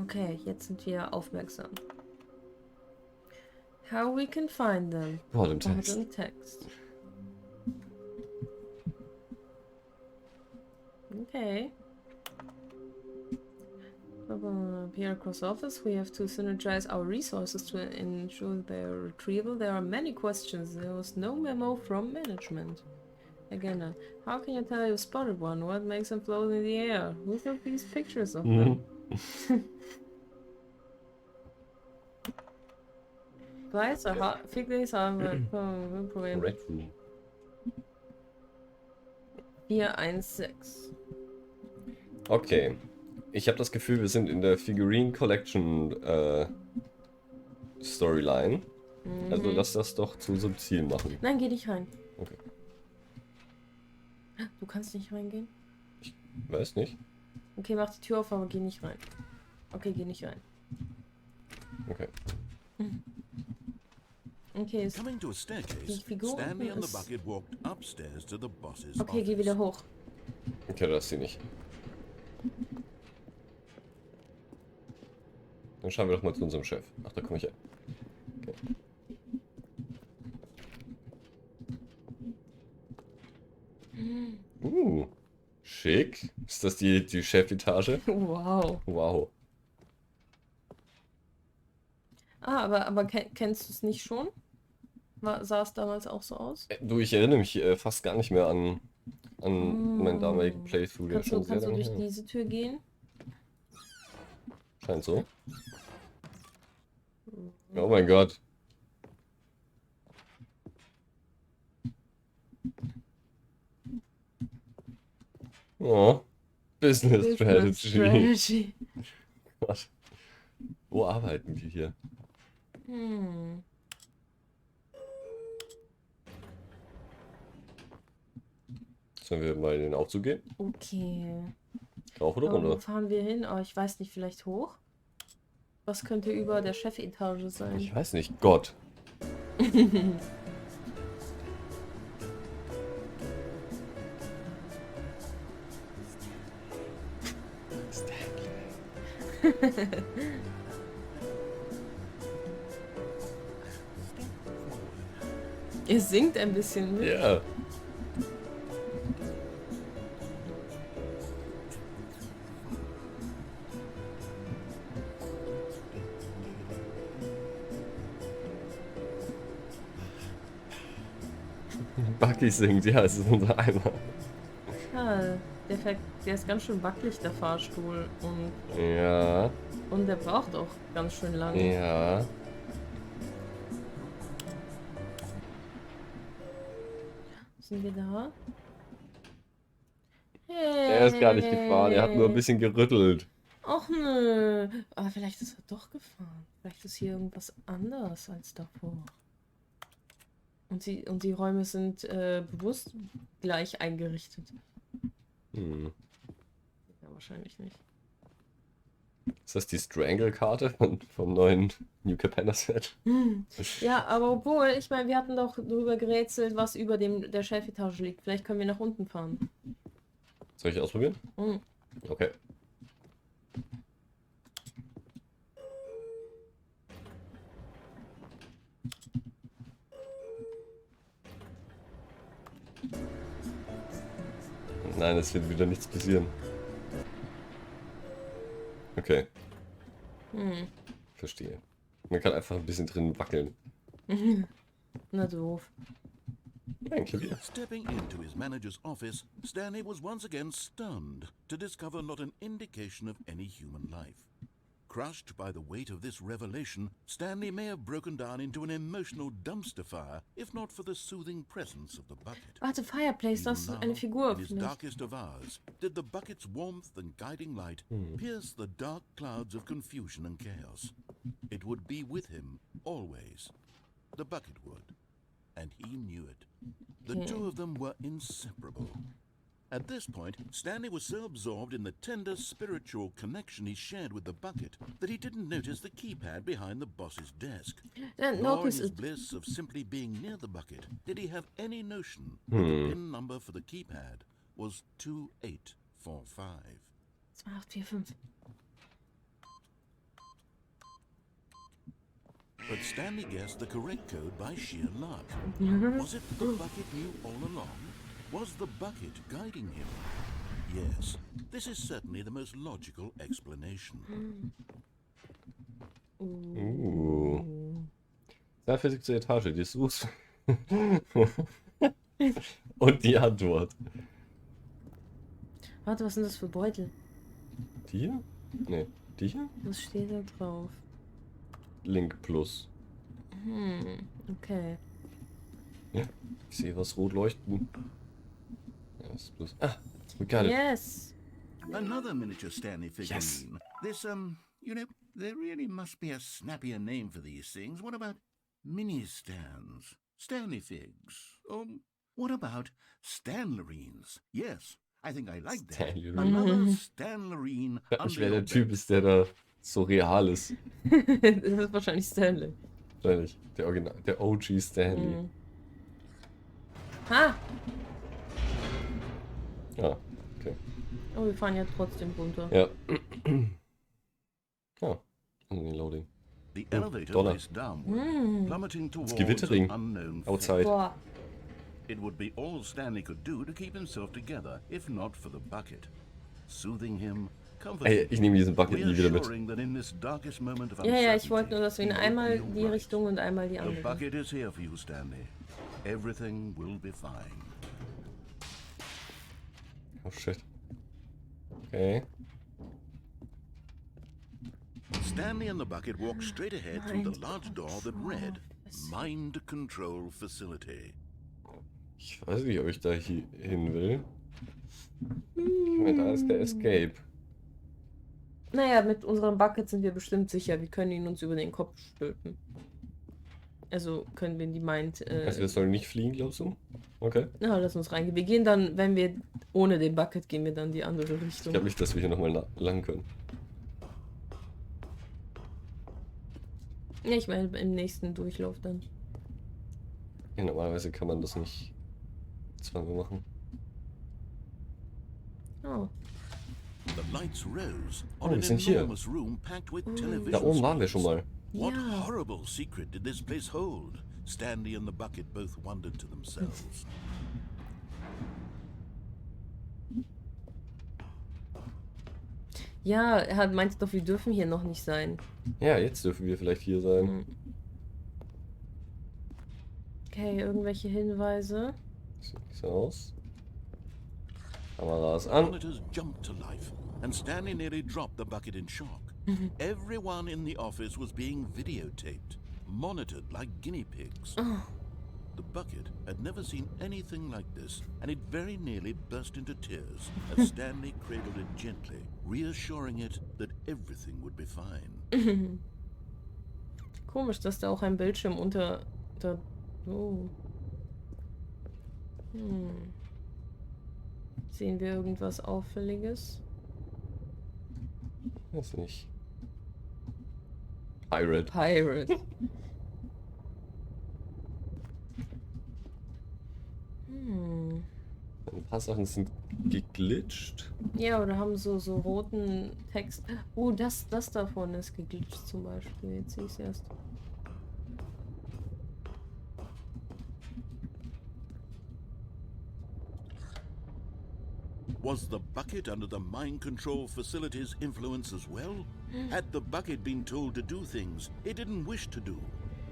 A: Okay, jetzt sind wir aufmerksam. How we can find them.
B: Bottom text.
A: Bottom text. Okay. Here across office, we have to synergize our resources to ensure their retrieval. There are many questions. There was no memo from management. Again, how can you tell you spotted one? What makes them float in the air? Who took these pictures of them? Weiß, wirklich haben wir Problem.
B: Red Room.
A: 416.
B: Okay. Ich habe das Gefühl, wir sind in der Figurine Collection Storyline. Also lass das doch zu so einem Ziel machen.
A: Nein, geh nicht rein.
B: Okay.
A: Du kannst nicht reingehen?
B: Weiß nicht.
A: Okay, mach die Tür auf, aber geh nicht rein. Okay, geh nicht rein.
B: Okay.
A: Okay, ist...
C: Coming to a staircase,
A: Figur
C: Stanley and the
A: ist-
C: bucket walked upstairs to the boss's
A: Okay, geh
C: office.
A: wieder hoch.
B: Okay, das ist sie nicht. Dann schauen wir doch mal zu unserem Chef. Ach, da komme ich ja. Okay. Schick. Ist das die Chefetage?
A: Wow.
B: Wow.
A: Ah, aber kennst du es nicht schon? Sah es damals auch so aus?
B: Du, ich erinnere mich fast gar nicht mehr an meinen damaligen Playthrough. Der
A: Kannst
B: schon
A: du, kannst du
B: sehr
A: durch
B: lange her.
A: diese Tür gehen?
B: Scheint so. Oh mein Gott. Oh. Business Strategy. Gott. Wo arbeiten die hier?
A: Hm.
B: Sollen wir mal in den Aufzug gehen?
A: Okay.
B: Rauf oder
A: Aber wo
B: runter?
A: fahren wir hin? Oh, ich weiß nicht, vielleicht hoch? Was könnte über der Chefetage sein?
B: Ich weiß nicht. Gott.
A: Ihr singt ein bisschen mit.
B: Ja. Bucky singt, ja, es ist unser Eimer.
A: Ja, der ist ganz schön wackelig, der Fahrstuhl.
B: Ja,
A: Und der braucht auch ganz schön lange.
B: ja.
A: Sind wir da?
B: Er ist gar nicht gefahren, er hat nur ein bisschen gerüttelt.
A: Och nö. Aber vielleicht ist er doch gefahren. Vielleicht ist hier irgendwas anders als davor. Und die Räume sind bewusst gleich eingerichtet.
B: Hm.
A: Ja, wahrscheinlich nicht.
B: Ist das die Strangle-Karte vom neuen New Capenna Set?
A: Ja, aber obwohl, ich meine, wir hatten doch darüber gerätselt, was über der Chefetage liegt. Vielleicht können wir nach unten fahren.
B: Soll ich ausprobieren?
A: Mhm.
B: Okay. Nein, es wird wieder nichts passieren. Okay,
A: Hm.
B: verstehe. Man kann einfach ein bisschen drin wackeln.
A: Na doof.
B: Ein Klavier.
C: Stepping into his manager's office, Stanley was once again stunned to discover not an indication of any human life. Crushed by the weight of this revelation, Stanley may have broken down into an emotional dumpster fire, if not for the soothing presence of the bucket.
A: Warte, Fireplace, das ist
C: Even
A: eine
C: now,
A: Figur.
C: in his
A: Vielleicht.
C: darkest of hours, did the bucket's warmth and guiding light pierce the dark clouds of confusion and chaos. It would be with him always. The bucket would, and he knew it. The
A: Okay.
C: two of them were inseparable. At this point, Stanley was so absorbed in the tender spiritual connection he shared with the bucket that he didn't notice the keypad behind the boss's desk. Nor in
A: Notice
C: his
A: it.
C: bliss of simply being near the bucket did he have any notion that the pin number for the keypad was 2845.
A: 2845.
C: But Stanley guessed the correct code by sheer luck. Was it that the bucket knew all along? Was the bucket guiding him? Yes, This is certainly the most logical explanation.
B: Sehr 40. Etage, die suchst. Und die Antwort.
A: Warte, was sind das für Beutel?
B: Die hier? Nee, die hier?
A: Was steht da drauf?
B: Link plus.
A: Okay.
B: Ja, ich sehe was rot leuchten. Ja, das ist plus. Ah, we got it.
A: Yes!
C: Another miniature Stanley figurine.
B: Yes.
C: This, you know, there really must be a snappier name for these things. What about mini stands? Stanley figs? Or what about Stanlerines? Yes, I think I like that.
B: Stanlerine.
C: Another Stanlerine
B: Ich
C: under
B: wäre
C: your
B: der Typ
C: belt.
B: ist, der da so real ist.
A: Das ist wahrscheinlich Stanley.
B: Wahrscheinlich. Der Original, der OG Stanley.
A: Ha!
B: Ja, okay.
A: Oh, wir fahren ja trotzdem runter.
B: Ja. Ja, irgendwie Loading.
C: The elevator
B: Donner.
C: raced downward, plummeting towards
B: Gewittering.
C: an unknown
B: Outside.
A: Boah.
C: It would be all Stanley could do to keep himself together, if not for the bucket. Soothing him, comforting
B: Ey, ich nehme diesen Bucket nie wieder mit.
C: reassuring that in this darkest moment of
A: Ja, ich wollte
C: uncertainty,
A: nur, dass wir ihn
C: he would
A: einmal
C: be
A: die
C: alright.
A: Richtung und einmal die
C: The
A: andere.
C: bucket is here for you, Stanley. Everything will be fine.
B: Oh shit. Okay.
C: Stanley and the bucket walked straight ahead through the large door that read, Mind Control Facility.
B: Ich weiß nicht, ob ich da hier hin will. Ich meine, da ist der Escape.
A: Naja, mit unserem Bucket sind wir bestimmt sicher. Wir können ihn uns über den Kopf stülpen. Also können wir in die Mind.
B: Also wir sollen nicht fliegen, glaubst du? Okay.
A: Na, lass uns reingehen. Wir gehen dann, wenn wir ohne den Bucket gehen, wir dann die andere
B: Ich
A: Richtung.
B: glaube nicht, dass wir hier nochmal lang können.
A: Ja, ich meine im nächsten Durchlauf dann.
B: Ja, normalerweise kann man das nicht zweimal machen.
A: Oh.
C: The lights rose
B: Oh,
C: on
B: wir
C: an
B: sind hier.
C: enormous room packed with television
B: Da oben waren wir schon
C: screens.
B: mal.
C: What
A: Ja.
C: horrible secret did this place hold? Stanley and the bucket both wondered to themselves.
A: Ja, er meinte doch, wir dürfen hier noch nicht sein.
B: Ja, jetzt dürfen wir vielleicht hier sein.
A: Okay, irgendwelche Hinweise?
B: Sieht nicht so aus. Kameras an.
C: Monitors jumped to life, and Stanley nearly dropped the bucket in shock. Everyone in the office was being videotaped, monitored like guinea pigs. The bucket had never seen anything like this, and it very nearly burst into tears as Stanley cradled it gently, reassuring it that everything would be fine.
A: Komisch, dass da auch ein Bildschirm unter... Oh. Sehen wir irgendwas Auffälliges?
B: Weiß nicht. Pirate.
A: Pirate.
B: Ein paar Sachen sind geglitscht.
A: Ja, oder haben so roten Text. Das davon ist geglitscht zum Beispiel. Jetzt sehe ich es erst.
C: Was the bucket under the mind control facility's influence as well? Had the bucket been told to do things it didn't wish to do?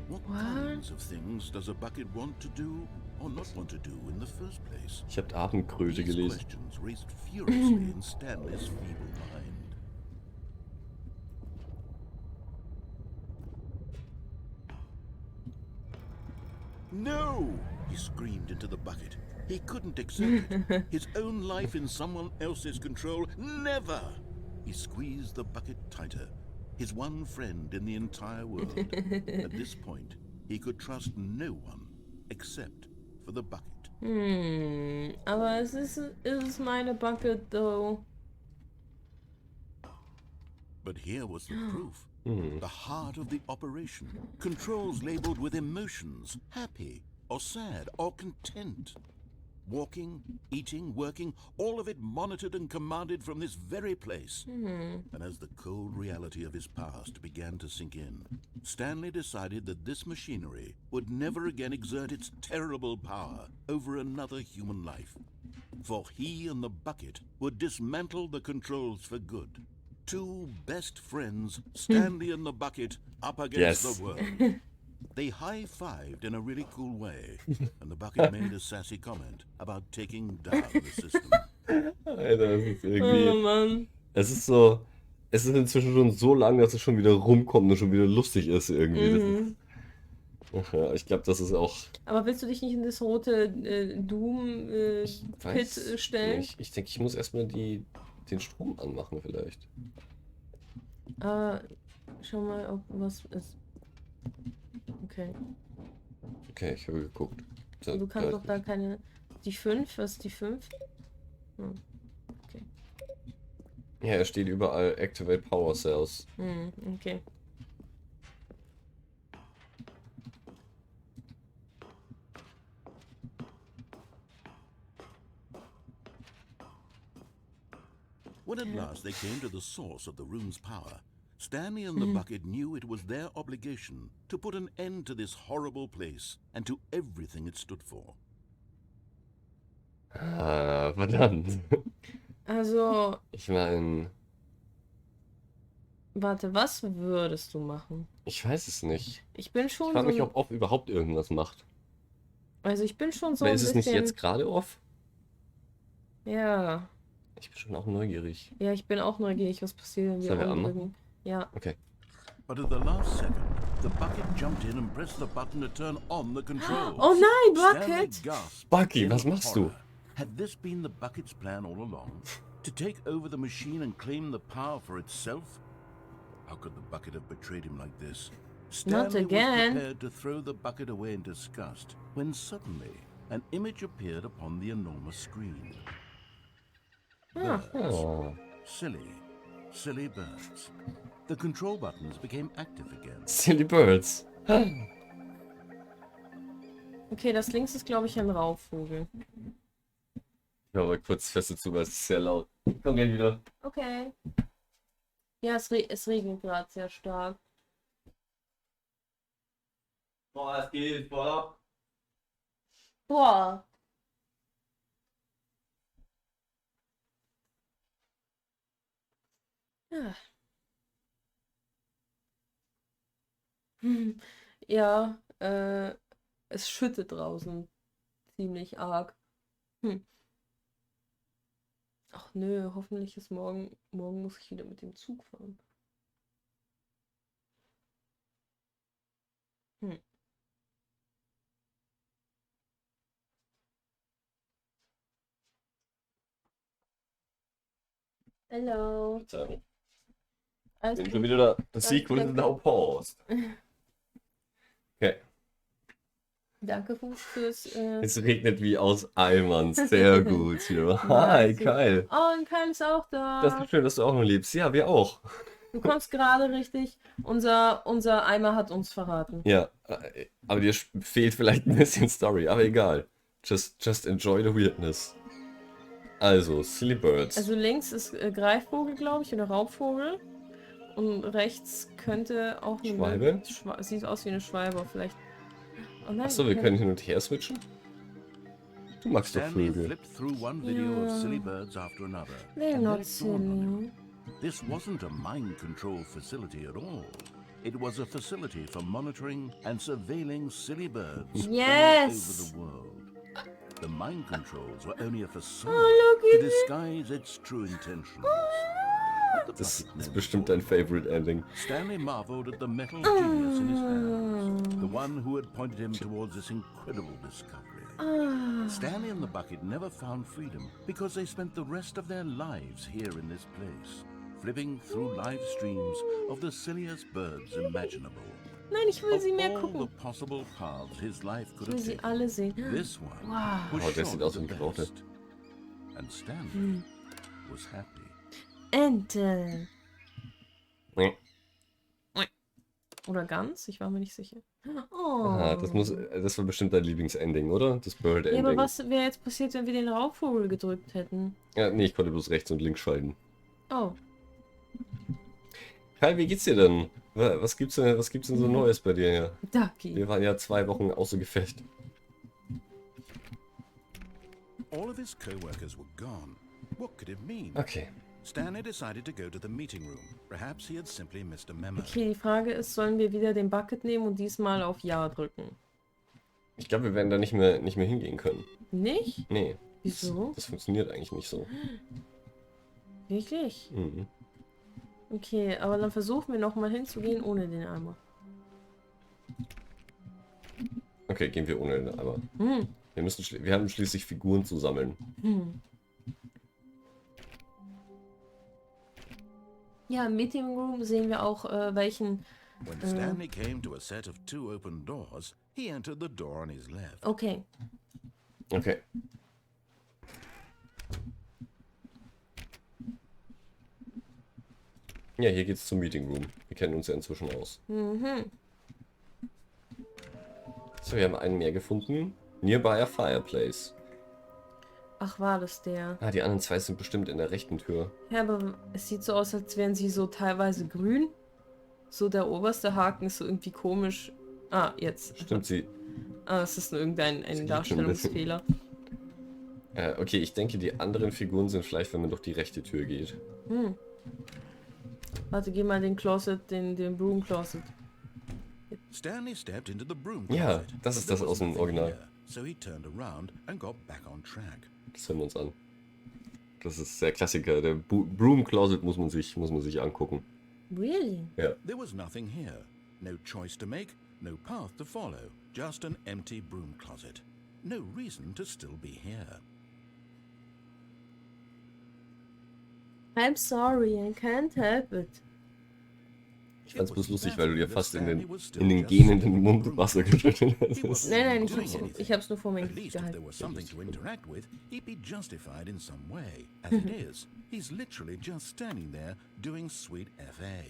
C: What kinds of things does a bucket want to do or not want to do in the first place?
B: Ich habe Abendkröte
C: These
B: gelesen.
C: questions raced furiously in Stanley's feeble mind. No! He screamed into the bucket. He couldn't accept it. His own life in someone else's control. Never! He squeezed the bucket tighter. His one friend in the entire world. At this point, he could trust no one except for the bucket.
A: Aber es ist meine Bucket, though.
C: But here was the proof. The heart of the operation. Controls labeled with emotions, happy or sad or content. Walking, eating, working, all of it monitored and commanded from this very place. And as the cold reality of his past began to sink in, Stanley decided that this machinery would never again exert its terrible power over another human life. for he and the bucket would dismantle the controls for good. Two best friends, Stanley and the bucket, up against
B: Yes.
C: the world. They high-fived in a really cool way, and the bucket made a sassy comment about taking down the system.
B: Alter, das ist
A: Oh
B: irgendwie.
A: Mann.
B: Es ist so. Es ist inzwischen schon so lang, dass es schon wieder rumkommt und schon wieder lustig ist irgendwie. Das ist, ach ja, ich glaube, das ist auch.
A: Aber willst du dich nicht in das rote
B: Ich
A: Doom-Pit
B: weiß
A: stellen?
B: nicht. Ich denke, ich muss erstmal den Strom anmachen, vielleicht.
A: Schau mal, ob was ist. Okay.
B: Okay, ich habe geguckt.
A: Und du kannst doch da keine. Die 5, was ist die 5? Okay.
B: Ja, es steht überall Activate Power Cells.
A: Okay.
C: When at last they came to the source of the room's power, Stanley and the bucket knew it was their obligation to put an end to this horrible place and to everything it stood for.
B: Ah, verdammt.
A: Also,
B: Ich meine,
A: warte, was würdest du machen?
B: ich weiß es nicht.
A: Ich bin
B: Ich
A: schon
B: frage mich,
A: so.
B: ob Off überhaupt irgendwas macht.
A: Also, ich bin schon so
B: Weil
A: ein
B: ist es nicht
A: bisschen.
B: jetzt gerade Off?
A: Ja.
B: Ich bin schon auch neugierig.
A: Ja, ich bin auch neugierig, was passiert, wenn
B: Sollen wir
A: wir
B: anmachen?
A: umdrücken. Ja.
B: Okay.
C: But at the last second, the bucket jumped in and pressed the button to turn on the controls.
A: Oh nein,
C: Stanley
A: Bucket!
C: gasped
B: Bucky,
C: in
B: was machst du?
C: horror. Had this been the bucket's plan all along? To take over the machine and claim the power for itself? How could the bucket have betrayed him like this? Stanley
A: again.
C: was prepared to throw the bucket away in disgust when suddenly an image appeared upon the enormous screen. Birds.
B: Oh.
C: Silly, silly birds. The control buttons became active again.
B: Silly Birds.
A: Okay, das links ist, glaube ich, ein Raubvogel.
B: Ich mache mal kurz feste zu, weil es ist sehr laut. Komm gleich wieder.
A: Okay. Ja, es regnet gerade sehr stark.
B: Boah, es geht voll ab.
A: Boah. Ja. Ja, es schüttet draußen ziemlich arg. Ach nö, hoffentlich ist morgen muss ich wieder mit dem Zug fahren. Hello.
B: Verzeihung.
A: Alles
B: Bin
A: gut?
B: schon wieder da. The
A: Danke,
B: sequence is
A: danke.
B: now paused. Okay.
A: Danke fürs
B: Es regnet wie aus Eimern. Sehr gut hier. Hi,
A: Nice.
B: Kyle.
A: Oh, und Kyle ist auch da.
B: Das ist schön, dass du auch noch lebst. Ja, wir auch.
A: Du kommst gerade richtig. Unser Eimer hat uns verraten.
B: Ja, aber dir fehlt vielleicht ein bisschen Story, aber egal. Just enjoy the weirdness. Also, Silly Birds.
A: Also links ist Greifvogel, glaube ich, oder Raubvogel. Und rechts könnte auch eine
B: Schwalbe?
A: Sieht aus wie eine Schwalbe, vielleicht. Oh nein,
B: Achso, wir können hin und her switchen. Du magst doch
C: Stanley
B: Vögel.
C: flipped through one video of
A: Yeah.
C: silly birds after another.
A: They're
C: and then
A: not
C: it dawned on him.
A: silly.
C: This wasn't a mind control facility at all. It was a facility for monitoring and surveilling silly birds
A: Yes!
C: all over the world. The mind controls were only a facade
A: Oh, look
C: to
A: at it!
C: disguise its true intentions. But the
B: Das
C: bucket
B: ist
C: never
B: bestimmt
C: saw
B: dein
C: it.
B: favorite ending.
C: Stanley marveled at the metal genius in his hands, the one who had pointed him towards this incredible discovery. Stanley and the bucket never found freedom because they spent the rest of their lives here in this place, flipping through live streams of the silliest birds imaginable.
A: Nein, ich will
C: Of
A: sie mehr
C: all
A: gucken.
C: the possible paths his life
A: Ich
C: could
A: will
C: have
A: sie
C: taken,
A: alle sehen.
C: this one
A: Wow.
C: was
B: Oh, das
C: Schon
B: sieht aus
C: the
B: wie eine Karotte.
C: best. And Stanley was happy.
A: Enten.
B: Nee.
A: Oder Gans? Ich war mir nicht sicher. Oh.
B: Ah, das war bestimmt dein Lieblingsending, oder? Das
A: Ja, aber
B: Bird-Ending.
A: was wäre jetzt passiert, wenn wir den Raubvogel gedrückt hätten?
B: Ja, nee, ich konnte bloß rechts und links schalten.
A: Oh.
B: Kai, wie geht's dir denn? Was gibt's denn so Neues bei dir hier?
A: Ducky.
B: Wir waren ja 2 Wochen außer Gefecht.
C: All of his co-workers were gone. What could it mean?
B: Okay.
C: Stanley decided to go to the meeting room. Perhaps he had simply missed a memo.
A: Okay, die Frage ist, sollen wir wieder den Bucket nehmen und diesmal auf Ja drücken?
B: Ich glaube, wir werden da nicht mehr hingehen können.
A: Nicht?
B: Nee.
A: Wieso?
B: Das funktioniert eigentlich nicht so.
A: Wirklich?
B: Mhm.
A: Okay, aber dann versuchen wir nochmal hinzugehen ohne den Eimer.
B: Okay, gehen wir ohne den Eimer.
A: Hm.
B: Wir haben schließlich Figuren zu sammeln.
A: Hm. Ja, im Meeting Room sehen wir auch, welchen...
C: When Stanley came to a set of 2 open doors, he entered the door on his left.
A: Okay.
B: Okay. Ja, hier geht's zum Meeting Room. Wir kennen uns ja inzwischen aus.
A: Mhm.
B: So, wir haben einen mehr gefunden. Nearby a fireplace.
A: Ach, war das der?
B: Ah, die anderen 2 sind bestimmt in der rechten Tür.
A: Ja, aber es sieht so aus, als wären sie so teilweise grün. So der oberste Haken ist so irgendwie komisch. Ah, jetzt.
B: Stimmt sie.
A: Ah, es ist nur irgendein
B: geht schon ein
A: Darstellungsfehler.
B: Okay, ich denke, die anderen Figuren sind vielleicht, wenn man durch die rechte Tür geht.
A: Hm. Warte, geh mal den Closet, den Broom Closet.
C: Stanley stepped into the broom
B: Ja,
C: closet.
B: das ist
C: but there
B: das aus dem
C: was nothing
B: Original.
C: here, so he turned around and got back on track.
B: Das hören wir uns an. Das ist der Klassiker. Der Broom Closet muss man sich angucken.
A: Really?
B: Ja.
C: There was nothing here. No choice to make, no path to follow. Just an empty broom closet. No reason to still be here.
A: I'm sorry, I can't help it.
B: Ich fand's bloß lustig, weil du dir fast in den gähnenden Mund Wasser geschüttet hast.
A: Nein, ich hab's nur vor mir
C: At least if there was something to interact with, he'd be justified in some way. As it is, he's literally just standing there doing sweet FA.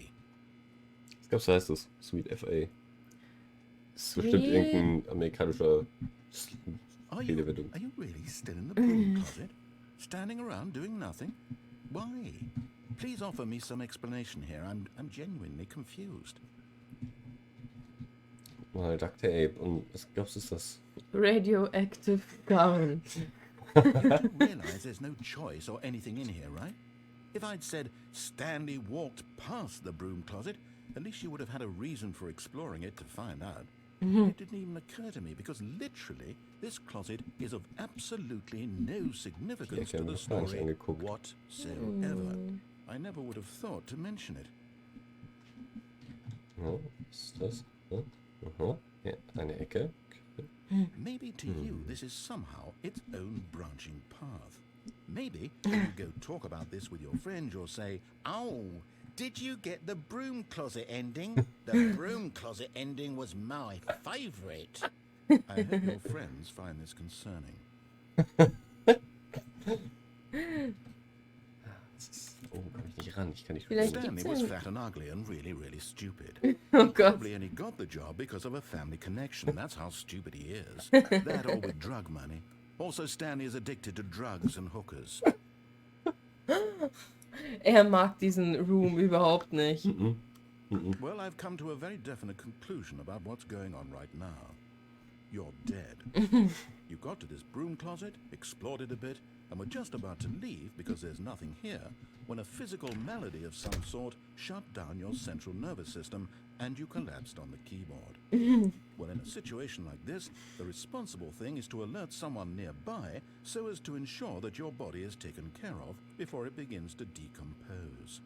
B: Ich glaube, so heißt es. Sweet FA. Bestimmt
A: Sweet.
B: irgendein amerikanischer
C: Are
B: Redewendung.
C: you really still in the broom closet? Standing around doing nothing? Why? Please offer me some explanation here. I'm genuinely confused.
B: Mal Duct Tape. Und was glaubst du, ist das?
A: Radioactive Garden.
C: You realize there's no choice or anything in here, right? If I'd said Stanley walked past the broom closet, at least you would have had a reason for exploring it to find out. It didn't even occur to me because literally this closet is of absolutely no significance to
B: haben
C: the
B: wir gar nicht
C: story
B: angeguckt.
C: whatsoever. I never would have thought to mention it.
B: Ja, was ist das? Ja, aha. Ja, eine Ecke. Okay.
C: Maybe to you this is somehow its own branching path. Maybe when you go talk about this with your friends, you'll say, "Oh, did you get the broom closet ending? The broom closet ending was my favorite." I hope your friends find this concerning.
B: Oh, komm ich nicht ran. Ich kann nicht
A: Vielleicht
B: spielen.
C: Stanley was fat and ugly and really, really stupid.
A: Oh Gott.
C: Probably only got the job because of a family connection. That's how stupid he is. That or with drug money. Also, Stanley is addicted to drugs and hookers.
A: Er mag diesen Room überhaupt nicht.
C: Well, I've come to a very definite conclusion about what's going on right now. You're dead. You got to this broom closet, explored it a bit, and were just about to leave because there's nothing here when a physical malady of some sort shut down your central nervous system and you collapsed on the keyboard. Well, in a situation like this, the responsible thing is to alert someone nearby so as to ensure that your body is taken care of before it begins to decompose.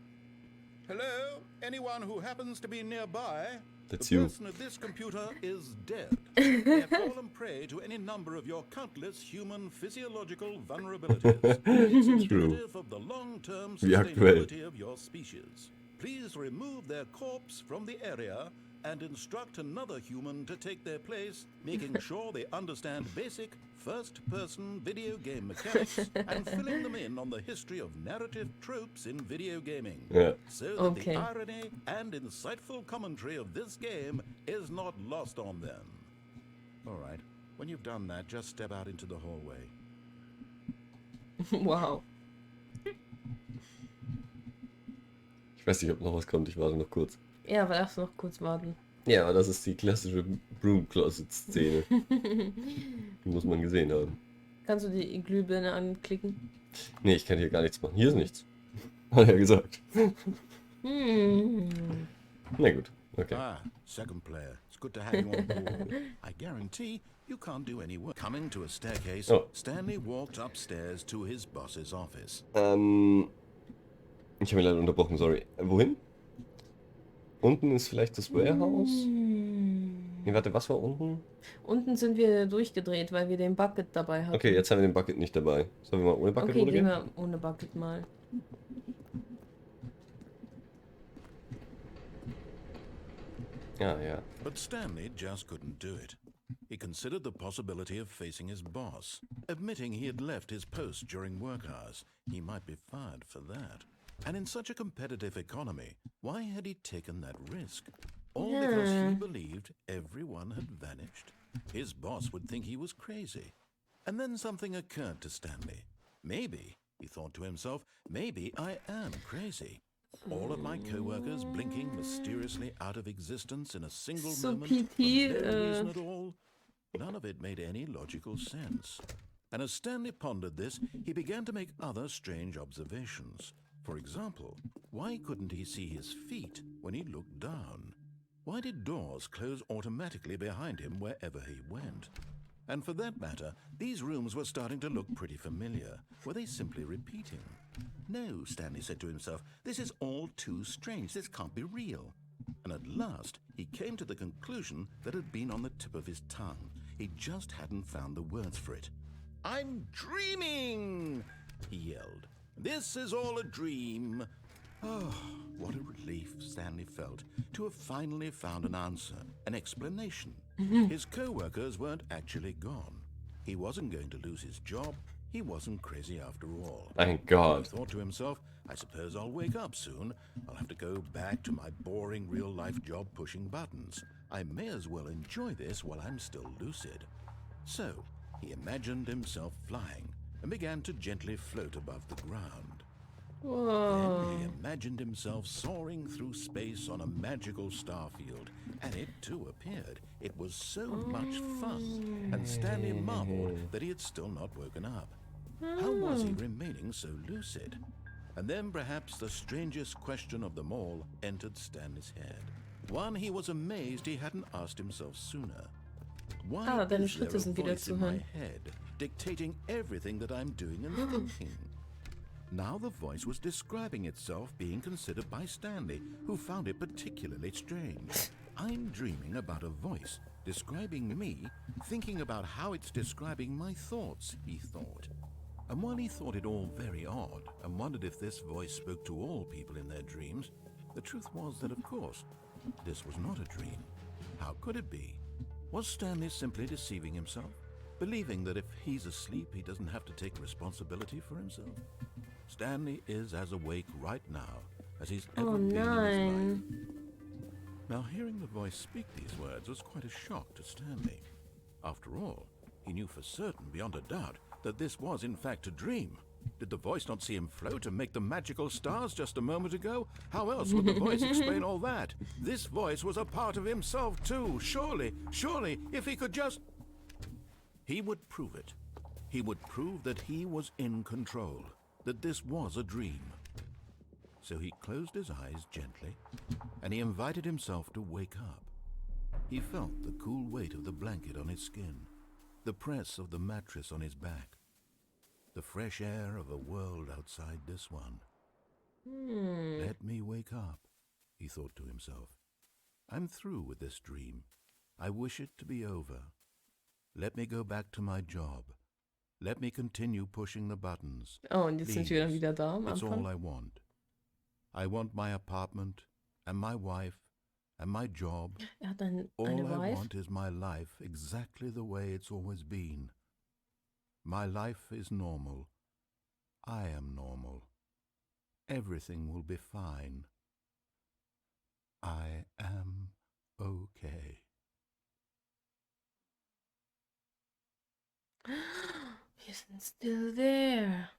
C: Hello? Anyone who happens to be nearby?
B: That's
C: the
B: you.
C: person at this computer is dead. They have fallen prey to any number of your countless human physiological vulnerabilities.
B: True.
C: Indicative of the long-term
B: Wie aktuell.
C: sustainability of your species. Please remove their corpse from the area and instruct another human to take their place, making sure they understand basic first-person video game mechanics and filling them in on the history of narrative tropes in video gaming.
B: Ja.
C: So that
A: Okay.
C: the irony and insightful commentary of this game is not lost on them. All right, when you've done that, just step out into the hallway.
A: Wow.
B: Ich weiß nicht, ob noch was kommt. Ich warte noch kurz.
A: Ja, aber darfst du noch kurz warten.
B: Ja, aber das ist die klassische Broom Closet Szene. Die muss man gesehen haben.
A: Kannst du die Glühbirne anklicken?
B: Nee, ich kann hier gar nichts machen. Hier ist nichts. Hat er gesagt.
A: Hm.
B: Na gut, okay.
C: Ah, second player. It's good to have you on board. I guarantee you can't do any work. Coming to a staircase,
B: Oh.
C: Stanley walked upstairs to his boss's office.
B: Ich habe ihn leider unterbrochen, sorry. Wohin? Unten ist vielleicht das Warehouse? Nee, warte, was war unten?
A: Unten sind wir durchgedreht, weil wir den Bucket dabei hatten.
B: Okay, jetzt haben wir den Bucket nicht dabei. Sollen wir mal ohne Bucket
A: Okay, gehen
B: runtergehen?
A: wir ohne Bucket mal.
B: Ja, ja.
C: But Stanley just couldn't do it. He considered the possibility of facing his boss. Admitting he had left his post during work hours, he might be fired for that. And in such a competitive economy, why had he taken that risk? All because he believed everyone had vanished. His boss would think he was crazy. And then something occurred to Stanley. Maybe, he thought to himself, maybe I am crazy. All of my co-workers blinking mysteriously out of existence in a single
A: So
C: moment
A: PT,
C: for no reason at all. None of it made any logical sense. And as Stanley pondered this, he began to make other strange observations. For example, why couldn't he see his feet when he looked down? Why did doors close automatically behind him wherever he went? And for that matter, these rooms were starting to look pretty familiar. Were they simply repeating? No, Stanley said to himself, this is all too strange. This can't be real. And at last, he came to the conclusion that had been on the tip of his tongue. He just hadn't found the words for it. I'm dreaming, he yelled. This is all a dream. Oh, what a relief Stanley felt to have finally found an answer, an explanation. His co-workers weren't actually gone. He wasn't going to lose his job. He wasn't crazy after all.
B: Thank God.
C: He thought to himself, I suppose I'll wake up soon. I'll have to go back to my boring real-life job pushing buttons. I may as well enjoy this while I'm still lucid. So, he imagined himself flying and began to gently float above the ground.
A: Whoa.
C: Then he imagined himself soaring through space on a magical starfield, and it too appeared. It was so much fun, and Stanley marveled that he had still not woken up. How was he remaining so lucid? And then perhaps the strangest question of them all entered Stanley's head. One he was amazed he hadn't asked himself sooner. Why
A: deine
C: is there
A: Schritte
C: a
A: sind wieder
C: voice
A: zu
C: in my
A: hören.
C: head dictating everything that I'm doing and thinking? Now the voice was describing itself being considered by Stanley, who found it particularly strange. I'm dreaming about a voice describing me, thinking about how it's describing my thoughts, he thought. And while he thought it all very odd and wondered if this voice spoke to all people in their dreams, the truth was that, of course, this was not a dream. How could it be? Was Stanley simply deceiving himself, believing that if he's asleep, he doesn't have to take responsibility for himself? Stanley is as awake right now as he's ever been in his life. Now, hearing the voice speak these words was quite a shock to Stanley. After all, he knew for certain, beyond a doubt, that this was in fact a dream. Did the voice not see him float and make the magical stars just a moment ago? How else would the voice explain all that? This voice was a part of himself too. Surely, if he could just... He would prove it. He would prove that he was in control, that this was a dream. So he closed his eyes gently, and he invited himself to wake up. He felt the cool weight of the blanket on his skin, the press of the mattress on his back, the fresh air of a world outside this one. Let me wake up, he thought to himself. I'm through with this dream. I wish it to be over. Let me go back to my job. Let me continue pushing the buttons.
A: Oh, und jetzt sind wir
C: Please.
A: wieder da am
C: It's all
A: Anfang.
C: I want. I want my apartment and my wife and my job.
A: Hat eine
C: All I
A: Wife.
C: want is my life exactly the way it's always been. My life is normal. I am normal. Everything will be fine. I am okay.
A: Wir sind still there.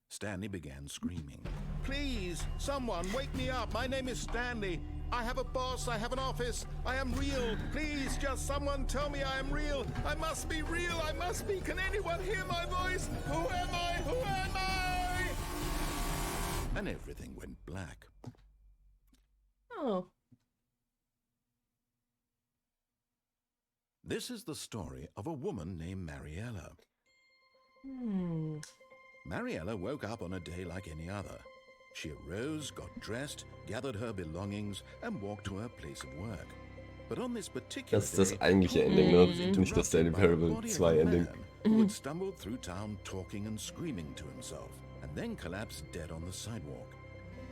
C: Stanley began screaming. Please, someone, wake me up. My name is Stanley. I have a boss, I have an office, I am real. Please, just someone tell me I am real. I must be real, I must be. Can anyone hear my voice? Who am I? Who am I? And everything went black.
A: Oh.
C: This is the story of a woman named Mariella. Mariella woke up on a day like any other. She arose, got dressed, gathered her belongings, and walked to her place of work. But on this particular
B: Das ist das
C: day,
B: eigentliche Ending, ne? Nicht das Stanley Parable 2 Ending.
C: who had stumbled through town talking and screaming to himself, and then collapsed dead on the sidewalk.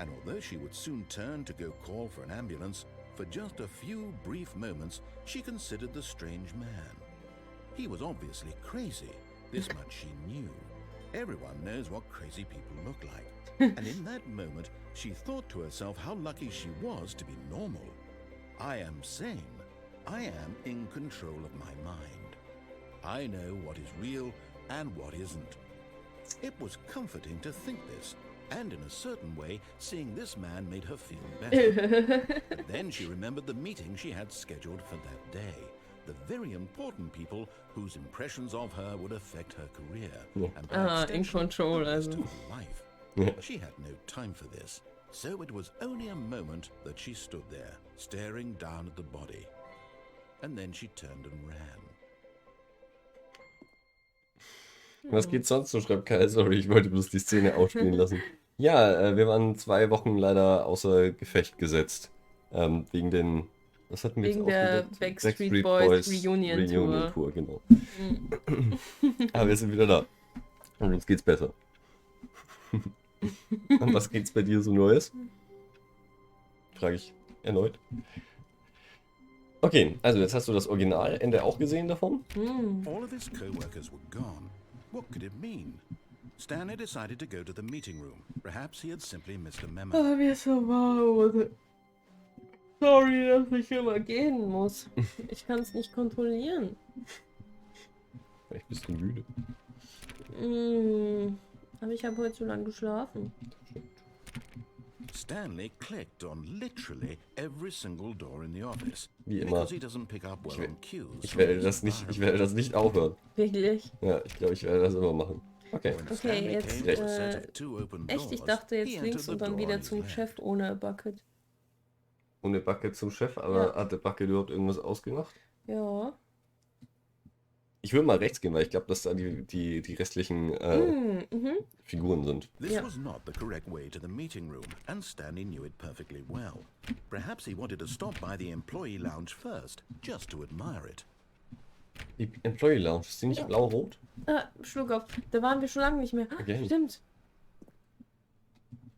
C: And although she would soon turn to go call for an ambulance, for just a few brief moments she considered the strange man. He was obviously crazy. This much she knew. Everyone knows what crazy people look like. And in that moment, she thought to herself how lucky she was to be normal. I am sane. I am in control of my mind. I know what is real and what isn't. It was comforting to think this, and in a certain way, seeing this man made her feel better. But then she remembered the meeting she had scheduled for that day. The very important people whose impressions of her would affect her career. And by
A: in
C: extension,
A: control,
C: the rest
A: also.
C: of her life. She had no time for this, so it was only a moment that she stood there, staring down at the body. And then she turned and ran.
B: Was geht sonst so, schreibt Kai. Sorry, ich wollte bloß die Szene ausspielen lassen. Ja, wir waren 2 Wochen leider außer Gefecht gesetzt. Wegen den... Was hatten wir
A: Wegen
B: jetzt
A: der
B: aufgedeckt?
A: Backstreet Boys Reunion
B: Tour, genau. Aber wir sind wieder da. Und uns geht's besser. Und was geht's bei dir so Neues? Frage ich erneut. Okay, also jetzt hast du das Originalende auch gesehen davon.
C: All of his co-workers were gone. What could it mean? Stanley decided to go to the meeting room. Perhaps he had simply missed a memo.
A: Oh, mir ist so warm. Sorry, dass ich immer gehen muss. Ich kann es nicht kontrollieren.
B: Vielleicht bist du müde.
A: Aber ich habe heute zu lange geschlafen.
C: Stanley clicked on literally every single door in the office.
B: Wie immer.
C: Because he doesn't pick up well on cues.
B: Ich werde das nicht aufhören.
A: Wirklich?
B: Ja, ich glaube, ich werde das immer machen. Okay.
C: When
A: Okay,
C: Stanley
A: jetzt,
C: came to a set of 2 open
A: Echt, ich
C: doors,
A: dachte
C: he
A: jetzt
C: entered
A: links
C: the
A: und dann
C: door
A: wieder
C: on his
A: zum
C: left.
A: Chef ohne Bucket.
B: Ohne Bucket zum Chef, aber
A: Ja.
B: hat der Bucket überhaupt irgendwas ausgemacht?
A: Ja.
B: Ich würde mal rechts gehen, weil ich glaube, dass da die restlichen Figuren sind.
C: This
A: Yeah.
C: was not the correct way to the meeting room, and Stanley knew it perfectly well. Perhaps he wanted to stop by the employee lounge first, just to admire it.
B: Die Employee Lounge, ist die nicht blau-rot?
A: Ah, Schluck auf. Da waren wir schon lange nicht mehr.
B: Okay.
A: Stimmt.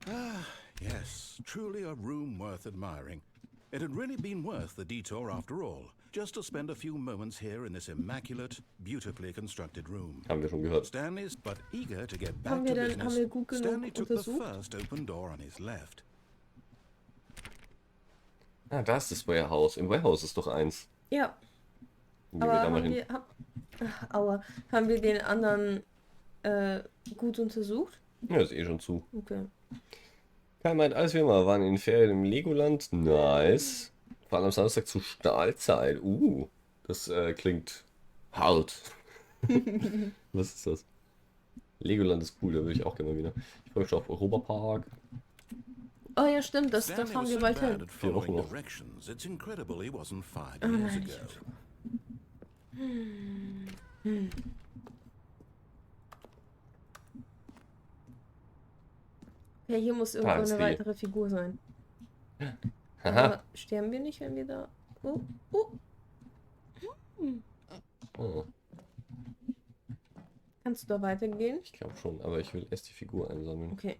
C: Ah, yes, truly a room worth admiring. It had really been worth the detour after all, just to spend a few moments here in this immaculate, beautifully constructed room.
B: Haben wir schon gehört.
C: Stanley's but eager to get
A: Haben
C: back
A: wir
C: to
A: denn-
C: business.
A: haben wir gut genug
C: Stanley took the
A: untersucht?
C: first open door on his left.
B: Ah, da ist das Warehouse. Im Warehouse ist doch eins.
A: Ja.
B: Gehen
A: Aber
B: wir da mal
A: haben
B: hin.
A: wir, haben wir den anderen gut untersucht?
B: Ja, ist eh schon zu.
A: Okay.
B: Kai meint, alles wie immer, waren in Ferien im Legoland. Nice. Fahren am Samstag zur Stahlzeit. Das klingt hart. Was ist das? Legoland ist cool, da würde ich auch gerne mal wieder. Ich freue mich schon auf Europapark.
A: Oh ja, stimmt, das
C: Stanley
A: fahren
C: was
A: wir
C: so
A: bald
C: bad
A: hin.
C: at
B: 4 Wochen
C: following
B: noch.
C: directions, it's incredible he wasn't 5
A: Oh
C: years
A: nein,
C: ago.
A: ich hab Ja, hier muss irgendwo
B: ist
A: eine
B: die.
A: weitere Figur sein.
B: Haha.
A: Aber sterben wir nicht, wenn wir da... Oh.
B: Oh,
A: Kannst du da weitergehen?
B: ich glaube schon, aber ich will erst die Figur einsammeln.
A: Okay.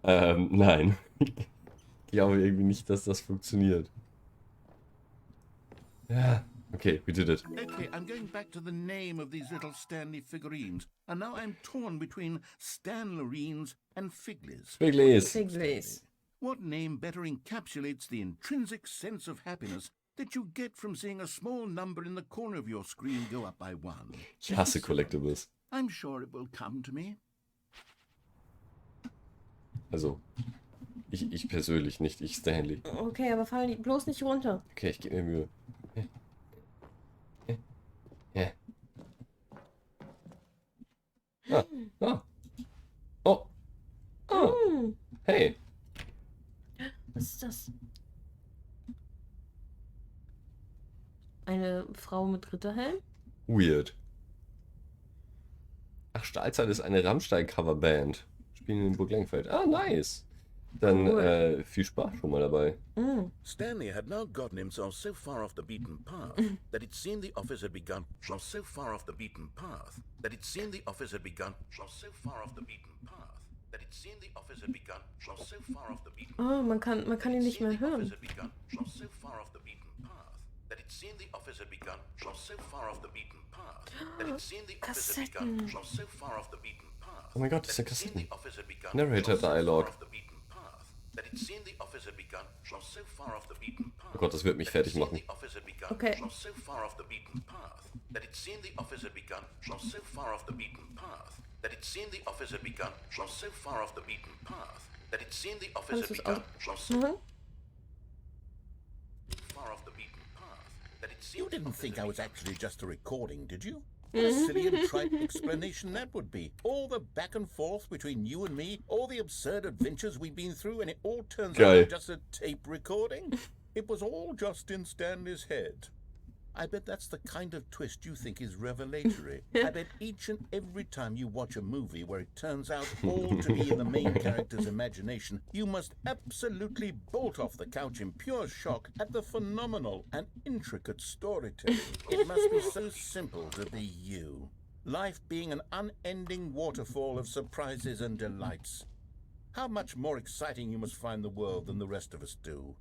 B: Nein. Ich glaube irgendwie nicht, dass das funktioniert. Ja, okay, we did it.
C: Okay, I'm going back to the name of these little Stanley figurines, and now I'm torn between Stanlerines and Figlies.
B: Figlies.
A: Figlies.
C: What name better encapsulates the intrinsic sense of happiness that you get from seeing a small number in the corner of your screen go up by 1?
B: Ich hasse Collectibles.
C: I'm sure it will come to me.
B: Also, Ich persönlich nicht, ich Stanley.
A: Okay, aber fall bloß nicht runter.
B: Okay, ich gebe mir Mühe. Ja. Ah. Ah. Oh. Oh.
A: Hm,
B: Hey.
A: was ist das? Eine Frau mit Ritterhelm?
B: Weird. Ach, Stahlzeit ist eine Rammstein-Coverband. Spielen in Burg Lengfeld. Ah, nice. Dann
A: Cool.
B: viel Spaß schon mal dabei.
A: Hm.
C: Stanley had now gotten himself so far off the beaten path that it seemed the office had begun. So far off the beaten path that it seemed the office had begun. So far off the beaten path that it seemed the office had begun. So far off the beaten.
A: Oh, man kann ihn nicht mehr hören.
C: So far off the beaten path that it seemed the office had begun. So far off the beaten path that it seemed the office had begun. So far off the beaten path.
B: Oh mein Gott, das sind
C: that it seemed
B: Kassetten.
C: the office had begun.
B: Narrator
C: So far
B: Dialogue.
C: off the beaten path that it seemed the office had begun. So far off the beaten path.
B: Oh Gott, das wird mich fertig machen.
A: Okay.
C: So far off the beaten path that it seemed the office had begun. So far off the beaten path that it seemed the office had begun. So far off the beaten path that it seemed the office
A: Kannst
C: had
A: du es
C: begun.
A: aus...
C: So
A: Mhm.
C: far off the beaten path that it seemed
D: You
C: the
D: didn't
C: office
D: think
C: had
D: I was
C: begun.
D: actually just a recording, did you? What a silly and trite explanation that would be. All the back and forth between you and me, all the absurd adventures we've been through, and it all turns
B: Geil.
D: out just a tape recording? It was all just in Stanley's head. I bet that's the kind of twist you think is revelatory. I bet each and every time you watch a movie where it turns out all to be in the main character's imagination, you must absolutely bolt off the couch in pure shock at the phenomenal and intricate storytelling. It must be so simple to be you. Life being an unending waterfall of surprises and delights. How much more exciting you must find the world than the rest of us do.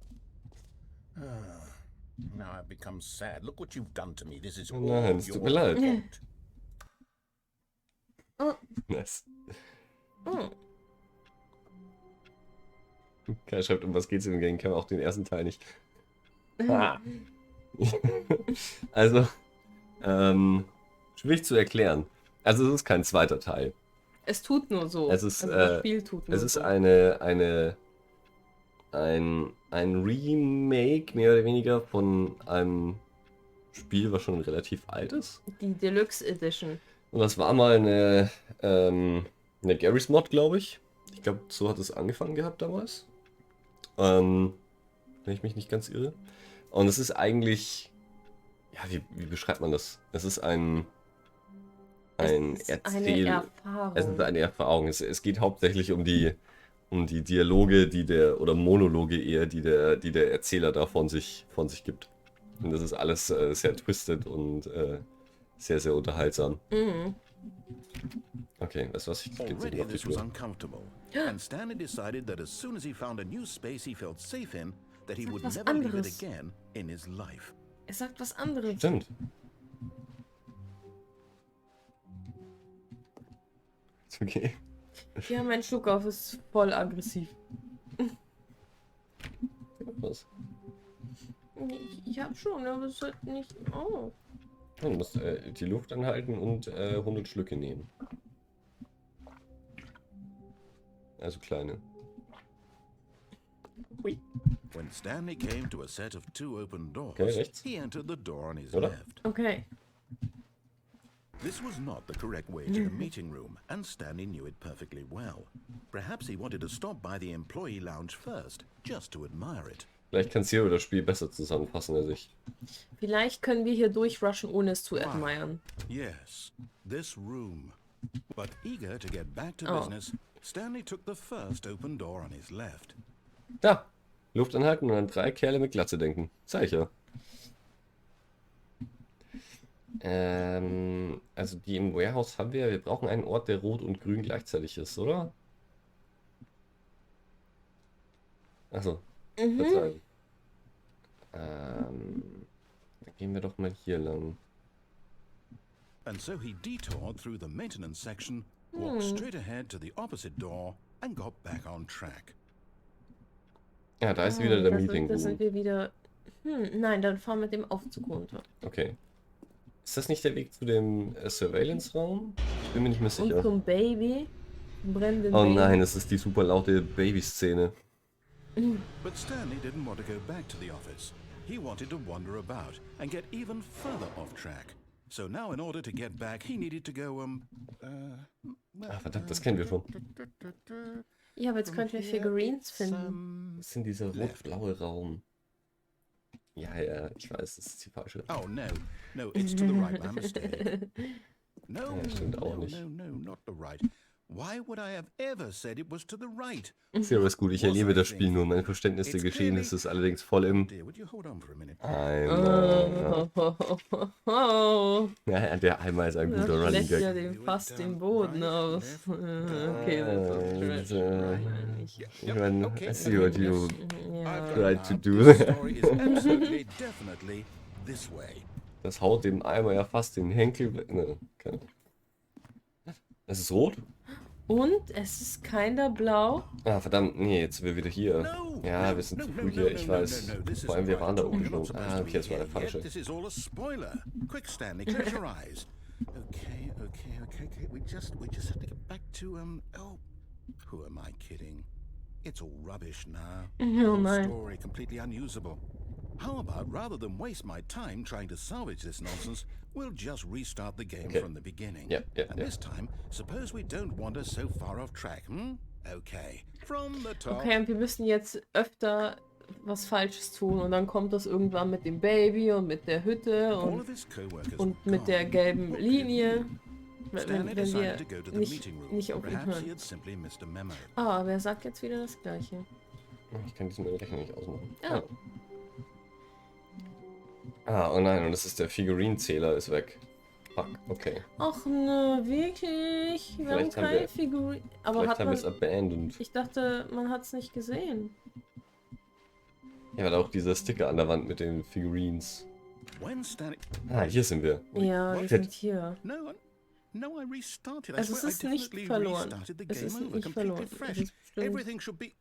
D: Now I've become sad. Look what you've done to me. This is
B: Oh
D: all
B: nein, es tut mir
D: your
B: leid.
D: fault.
A: Oh,
B: Nice.
A: oh.
B: Keiner schreibt, um was geht's im Game, kann man auch den ersten Teil nicht. Ah. Also, schwierig zu erklären. Also es ist kein zweiter Teil.
A: Es tut nur so.
B: Es ist,
A: also das Spiel tut nur
B: Es ist
A: so.
B: ein Remake, mehr oder weniger, von einem Spiel, was schon relativ alt ist.
A: Die Deluxe Edition.
B: Und das war mal eine Garry's Mod, glaube ich. Ich glaube, so hat es angefangen gehabt damals. Wenn ich mich nicht ganz irre. Und es ist eigentlich, ja, wie beschreibt man das? Es ist ein
A: Es ist eine Erfahrung.
B: Es ist eine Erfahrung. Es geht hauptsächlich um die Dialoge, oder Monologe eher, die der Erzähler da von sich gibt. Und das ist alles sehr twisted und sehr, sehr unterhaltsam.
A: Mhm.
B: Okay, weißt du was? Ich gebe
C: Already
B: auf die
C: this was
B: Tür.
C: uncomfortable, and Stanley decided that as soon as he found a new space he felt safe in, that he
A: Sag
C: would
A: was
C: never leave it
A: anderes.
C: again in his life.
A: Er sagt was anderes.
B: Stimmt. Ist okay.
A: Ja, mein Schluck auf ist voll aggressiv.
B: Was?
A: Ich hab schon, aber es wird nicht... Oh.
B: Du musst die Luft anhalten und 100 Schlücke nehmen. Also kleine.
C: When Stanley came to a set of two open doors,
B: Okay, rechts.
C: he entered the door on his
B: Oder?
C: left.
A: Okay.
C: This was not the correct way to the meeting room, and Stanley knew it perfectly well. Perhaps he wanted to stop by the employee lounge first, just to admire it.
B: Vielleicht kann Zero das Spiel besser zusammenfassen als ich.
A: Vielleicht können wir hier durchrushen, ohne es zu admiren.
C: Yes, this room. But eager to get back to
A: Oh.
C: business, Stanley took the first open door on his left.
B: Da! Luft anhalten und an 3 Kerle mit Glatze denken. Zeig ich ja. Also die im Warehouse haben wir. Wir brauchen einen Ort, der rot und grün gleichzeitig ist, oder? Achso. Verzeihung. Dann gehen wir doch mal hier lang.
C: And so he detoured through the maintenance section, walked straight ahead to the opposite door, and got back on track.
B: Ja, da ist wieder der
A: Da
B: Meeting
A: sind
B: Room.
A: wir wieder... nein, dann fahren wir mit dem Aufzug runter.
B: Okay. Ist das nicht der Weg zu dem Surveillance-Raum? Ich bin mir nicht mehr
A: Und
B: sicher.
A: zum Baby. Zum brennenden
B: Oh
A: Baby.
B: nein, es ist die super laute Baby-Szene.
C: But Stanley didn't want to go back to the office. He wanted to wander about and get even further off track. So now in order to get back, he needed to go,
B: Ah, verdammt, das kennen wir schon.
A: Ja, aber jetzt könnten wir Figurines finden.
B: Das ist in dieser rot-blaue Raum. Ja, ich weiß, das ist die falsche.
C: Oh, no, it's to the right, my mistake. No,
B: Ja, stimmt auch nicht.
C: no, not the right. Why would I have ever said it was to the right?
B: Zero ist gut, ich erlebe das Spiel nur. Mein Verständnis der Geschehnisse ist allerdings voll im
C: Dear, would you hold on for a minute?
B: Eimer.
A: Oh,
B: Ja, der Eimer ist ein
A: das
B: guter Running
A: schlägt ja
B: Gag.
A: dem fast den Boden aus. Okay, das ist
B: Ich meine, I see what you
A: ja.
B: tried to do.
C: This story is absolutely, definitely this way.
B: Das haut dem Eimer ja fast den Henkel weg. Ne, keine. Es ist rot?
A: Und es ist keiner blau.
B: Ah, verdammt, nee, jetzt sind wir wieder hier.
C: No,
B: Ja,
C: no,
B: wir sind
C: no,
B: zu
C: no,
B: früh
C: no,
B: hier,
C: no,
B: ich
C: no,
B: weiß.
C: no, no, this
B: Vor allem, wir
C: isn't
B: waren da
C: right.
B: oben
C: You're not
B: schon.
C: supposed
B: Ah,
C: to
B: okay,
C: be
B: das war der
C: here yet.
B: falsche.
C: This is all a spoiler. Quick, Stanley, close your eyes. Okay. We just have to get back to oh, who am I kidding? It's all rubbish now.
A: Oh
C: The whole
A: nein.
C: story completely unusable. How about rather than waste my time trying to salvage this nonsense, we'll just restart the game
B: Okay.
C: from the beginning.
B: Yeah.
C: And this time, suppose we don't wander so far off track, Okay. From the top.
A: Okay, und wir müssen jetzt öfter was Falsches tun und dann kommt das irgendwann mit dem Baby und mit der Hütte
C: All of his co-workers
A: und
C: were
A: mit der
C: gone.
A: gelben
C: What could it
A: Linie.
C: mean?
A: Wenn
C: Stanley
A: wir
C: decided to go to the meeting room.
A: nicht auf ihn
C: Perhaps he
A: hören.
C: had simply missed a memo.
A: Ah, aber er sagt jetzt wieder das Gleiche.
B: Ich kann diesen Rechner nicht ausmachen.
A: Ja.
B: Oh nein, und das ist der Figurinenzähler ist weg. Fuck, okay.
A: Ach ne, wirklich? Wir haben
B: Vielleicht haben
A: keine
B: wir-
A: Figurin. Aber
B: Vielleicht
A: hat
B: haben wir es
A: man.
B: abandoned.
A: Ich dachte, man hat es nicht gesehen.
B: Ja, weil auch dieser Sticker an der Wand mit den Figurines.
C: When Stanley...
B: Ah, hier sind wir.
A: Ja, wir
C: what?
A: sind hier.
C: No, I restarted. I
A: Also es
C: swear I
A: ist nicht
C: definitely
A: verloren.
C: restarted the
A: Es
C: game
A: ist
C: over,
A: nicht
C: completely
A: verloren. Es
C: fresh.
A: ist bestimmt,
C: Everything should be...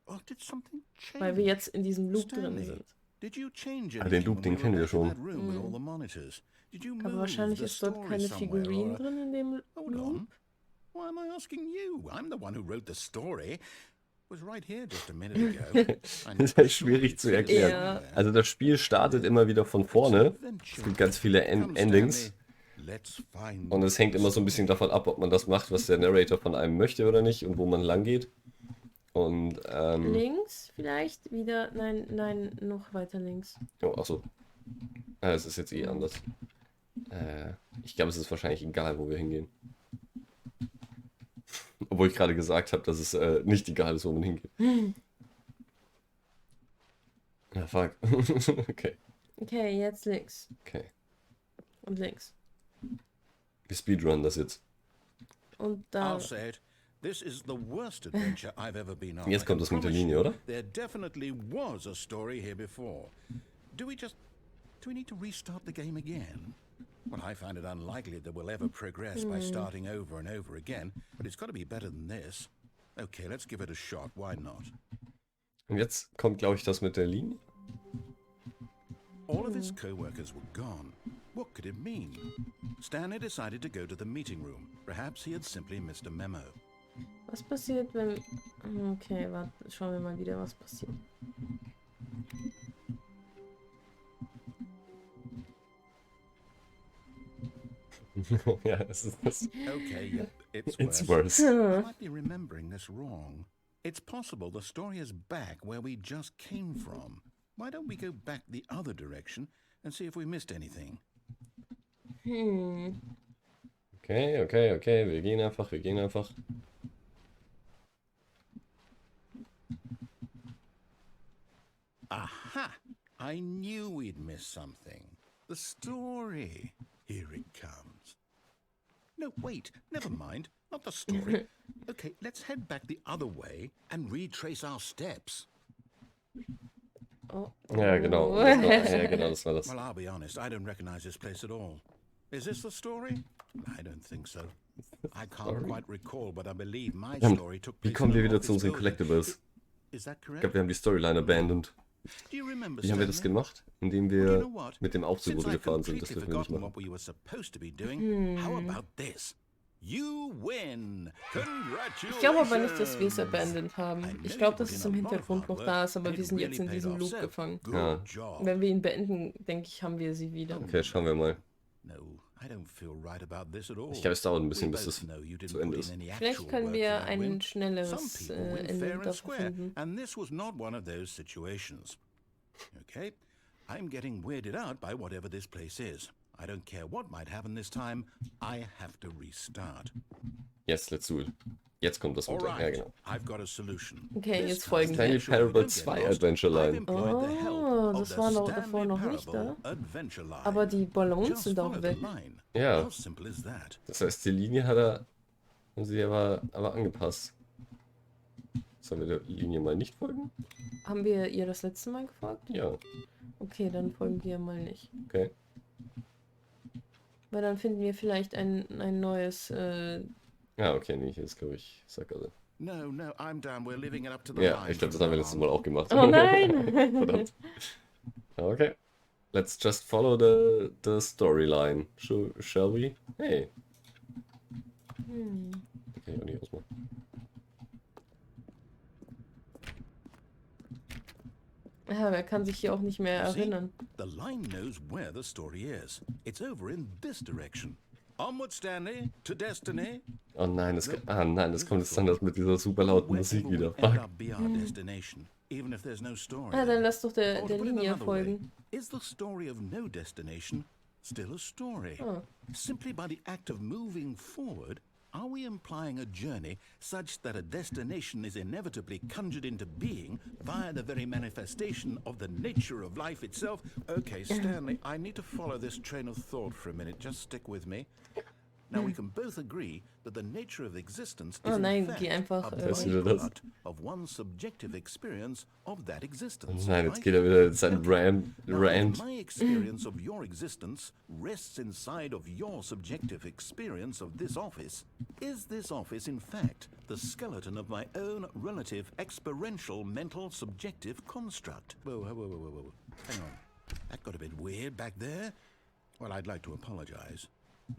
C: Oh, did something change?
A: weil wir jetzt in diesem Loop drin
C: Stanley,
A: sind.
C: did you change
B: Ah, den
C: anything
B: Loop,
C: when
B: den
C: we
B: kennen
C: were
B: wir
C: back in
B: schon.
C: that room with all the monitors? Did you
A: Aber
C: move
A: wahrscheinlich
C: the
A: ist dort
C: story
A: keine
C: somewhere,
A: Figurin
C: or-
A: drin in dem
C: Hold
A: Loop.
C: on. Why am I asking you? I'm the one who wrote the story. Was right here just a minute ago.
B: Das ist halt schwierig zu erklären.
A: Ja.
B: Also das Spiel startet immer wieder von vorne. Es gibt ganz viele Endings. Und es hängt immer so ein bisschen davon ab, ob man das macht, was der Narrator von einem möchte oder nicht und wo man lang geht. Und,
A: Links vielleicht wieder. Nein, noch weiter links.
B: oh, achso. Es ist jetzt eh anders. Ich glaube, es ist wahrscheinlich egal, wo wir hingehen. Obwohl ich gerade gesagt habe, dass es nicht egal ist, wo man hingeht. Ja, fuck. Okay,
A: Okay, jetzt links.
B: okay.
A: Und links.
B: Wir speedrunnen das jetzt.
A: Und da.
C: I'll say it. This is the worst adventure I've ever been on.
B: Jetzt kommt das mit der Linie, oder?
C: There definitely was a story here before. Do we need to restart the game again? Well, I find it unlikely that we'll ever progress by starting over and over again, but it's got to be better than this. Okay, let's give it a shot. Why not?
B: Und jetzt kommt, glaube ich, das mit der Linie.
C: All of his co-workers were gone. What could it mean? Stanley decided to go to the meeting room. Perhaps he had simply missed a memo.
A: Was passiert, wenn. Okay, warte, schauen wir mal wieder, was passiert.
B: Ja, es ist das.
C: Okay, yep, it's
B: It's
C: worse.
B: worse.
C: I might be remembering this wrong. It's possible the story is back where we just came from. Why don't we go back the other direction and see if we missed anything?
B: Okay. Wir gehen einfach.
C: Aha! I knew we'd miss something. The story. Here it comes. No, wait, never mind. Not the story. Okay, let's head back the other way and retrace our steps.
A: Oh.
B: Ja, genau. Das war das.
C: Well, I'll be honest, I don't recognize this place at all. Is this the story? I don't think so. I can't quite recall, but I believe my story took
B: Wie
C: place
B: kommen
C: in
B: wir
C: an
B: wieder zu
C: office
B: unseren
C: building.
B: Collectibles?
C: Is that
B: Ich
C: correct?
B: glaube, wir haben die Storyline abandoned.
C: Do you remember,
B: Wie haben wir das
C: Stanley?
B: gemacht? Indem
C: Well, you
B: wir
C: know what?
B: mit dem Aufzug
C: Since I've
B: gefahren sind. Das
C: completely
B: dürfen wir nicht
C: forgotten
B: machen.
C: what we were supposed to be doing, how about this? You win. Congratulations.
A: Ich glaube aber nicht, dass wir es abandoned haben. Ich glaube, dass es im Hintergrund noch da ist, aber wir sind jetzt in diesem Loop gefangen.
B: Ja.
A: Wenn wir ihn beenden, denke ich, haben wir sie wieder.
B: Okay, schauen wir mal.
C: No, I don't feel right about this at all.
B: Ich glaube, es dauert ein bisschen,
C: We
B: bis
C: both
B: es
C: know you didn't
B: zu Ende
C: put
B: ist.
C: in any
A: Vielleicht
C: actual
A: können
C: work
A: wir
C: for that win.
A: ein schnelleres
C: Some people win
A: Ende
C: fair and
A: dafür
C: square,
A: finden.
C: and this was not one of those situations. Okay, I'm getting weirded out by whatever this place is. I don't care what might happen this time. I have to restart.
B: Yes, let's do it. Jetzt kommt das
C: All
B: mit der. Ja,
C: right,
B: genau.
C: I've got a solution.
A: Okay,
C: This
A: jetzt
C: time,
A: folgen
B: Stanley
C: make sure we
B: Parable
C: don't get
B: 2
C: lost.
B: Adventure Line.
C: I've employed the help
A: Oh,
C: of
A: das
C: the
A: war noch
C: Stanley
A: davor noch nicht
C: Parable
A: da.
C: Adventure Line.
A: Aber die Ballons
C: Just
A: sind auch
C: follow the
A: weg.
C: line.
B: Ja.
C: How simple is that?
B: Das heißt, die Linie haben sie aber angepasst. Sollen wir der Linie mal nicht folgen?
A: Haben wir ihr das letzte Mal gefolgt?
B: Ja,
A: Okay, dann folgen wir mal nicht.
B: okay.
A: Weil dann finden wir vielleicht ein neues.
B: Ja, okay, nee, hier ist, glaube ich, Sackgasse.
C: No, no, I'm down. We're living it up to the
B: Ja,
C: line.
B: ich glaube, das haben wir letztes Mal auch gemacht.
A: Oh nein!
B: Verdammt. Okay. Let's just follow the storyline. Shall we? Hey. Den kann ich auch nicht ausmachen.
A: Ja, wer kann sich hier auch nicht mehr
C: See,
A: erinnern?
C: the line knows where the story is. It's over in this direction. Onward, Stanley, to destiny.
B: Oh nein, das kommt jetzt dann das mit dieser super lauten Musik
C: Wherever
B: wieder.
C: will end
B: Fuck.
C: up be our destination, even if there's no story.
A: Ah, dann lass doch der
C: Or to put it
A: Linie
C: another way,
A: folgen.
C: is the story of no destination still a story?
A: Oh.
C: Simply by the act of moving forward, are we implying a journey such that a destination is inevitably conjured into being via the very manifestation of the nature of life itself? Okay, Stanley, I need to follow this train of thought for a minute. Just stick with me. Now we can both agree that the nature of existence is
A: Oh nein,
C: in fact
A: geh einfach,
C: a
B: Das ist wieder das.
C: byproduct of one's subjective experience of that existence.
B: Nein, jetzt
C: right?
B: geht er wieder in seinen
C: Now, if
B: Rant.
C: my experience of your existence rests inside of your subjective experience of this office. Is this office, in fact, the skeleton of my own relative experiential mental subjective construct? Whoa, whoa, whoa, whoa, whoa, whoa. Hang on. That got a bit weird back there. Well, I'd like to apologize.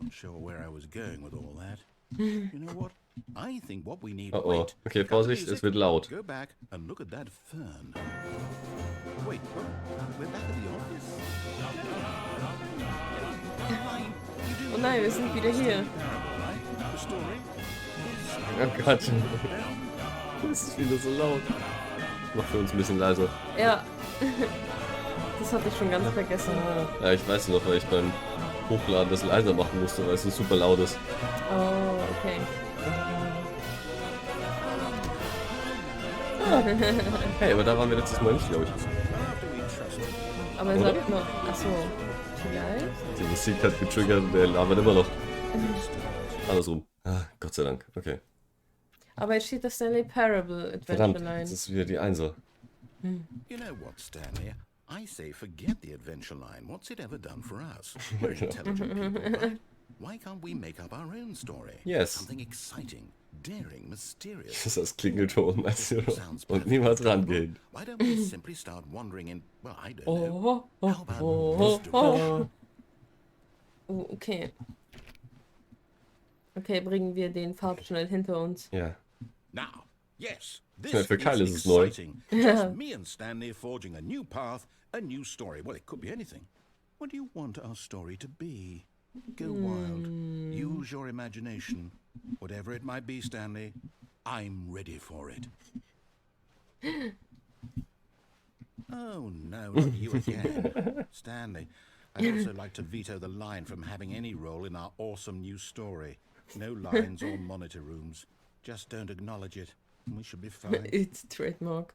C: Not sure where I was going with all that. You know what? I think what we need.
B: Oh, oh.
C: Wait.
B: Okay,
C: cut the
B: Vorsicht,
C: music.
B: es wird laut.
C: Go back and look at that fern. Wait, what? We're back at the office? Fine. You do
A: Oh nein, wir sind wieder hier.
C: parable, right? The story is
B: Oh Gott. Das ist wieder so laut. Mach für uns ein bisschen leiser.
A: Ja. Das hatte ich schon ganz vergessen.
B: Ja, ich weiß noch, weil ich beim Hochladen das leiser machen musste, weil es so super laut ist.
A: Oh, okay.
B: Hey, aber da waren wir letztes Mal nicht, glaube ich.
C: after we trusted.
A: Aber er
B: Oder?
A: sagt noch. Achso. Vielleicht?
B: Die Musik hat getriggert und der labert immer noch. Andersrum. Ah, Gott sei Dank. Okay.
A: Aber jetzt steht das Stanley Parable Adventure
B: Verdammt,
A: Line.
B: das ist wieder die Einser.
C: You know what, Stanley? I say forget the adventure line. What's it ever done for us? We're intelligent people, right? Why can't we make up our own story?
B: Yes.
C: Something exciting, daring, mysterious.
B: Das ist das Klingelton, meinst du?
C: Sounds
B: Und
C: perfect.
B: niemals rangehen.
C: Why don't we simply start wandering in, well, I don't know.
A: Oh, oh,
C: How about
A: oh,
C: this
A: oh,
C: direction?
A: oh. Okay. Okay, bringen wir den Pfad schnell hinter uns.
B: Ja.
C: Now, yes,
B: Ja,
C: this
B: für Kyle
C: is
B: ist es neu.
C: exciting. Just me and Stanley forging a new path, a new story. Well, it could be anything. What do you want our story to be? Go wild. Use your imagination. Whatever it might be, Stanley, I'm ready for it. Oh, no, not you again. Stanley, I'd also like to veto the line from having any role in our awesome new story. No lines or monitor rooms. Just don't acknowledge it, and we should be fine.
A: It's trademark.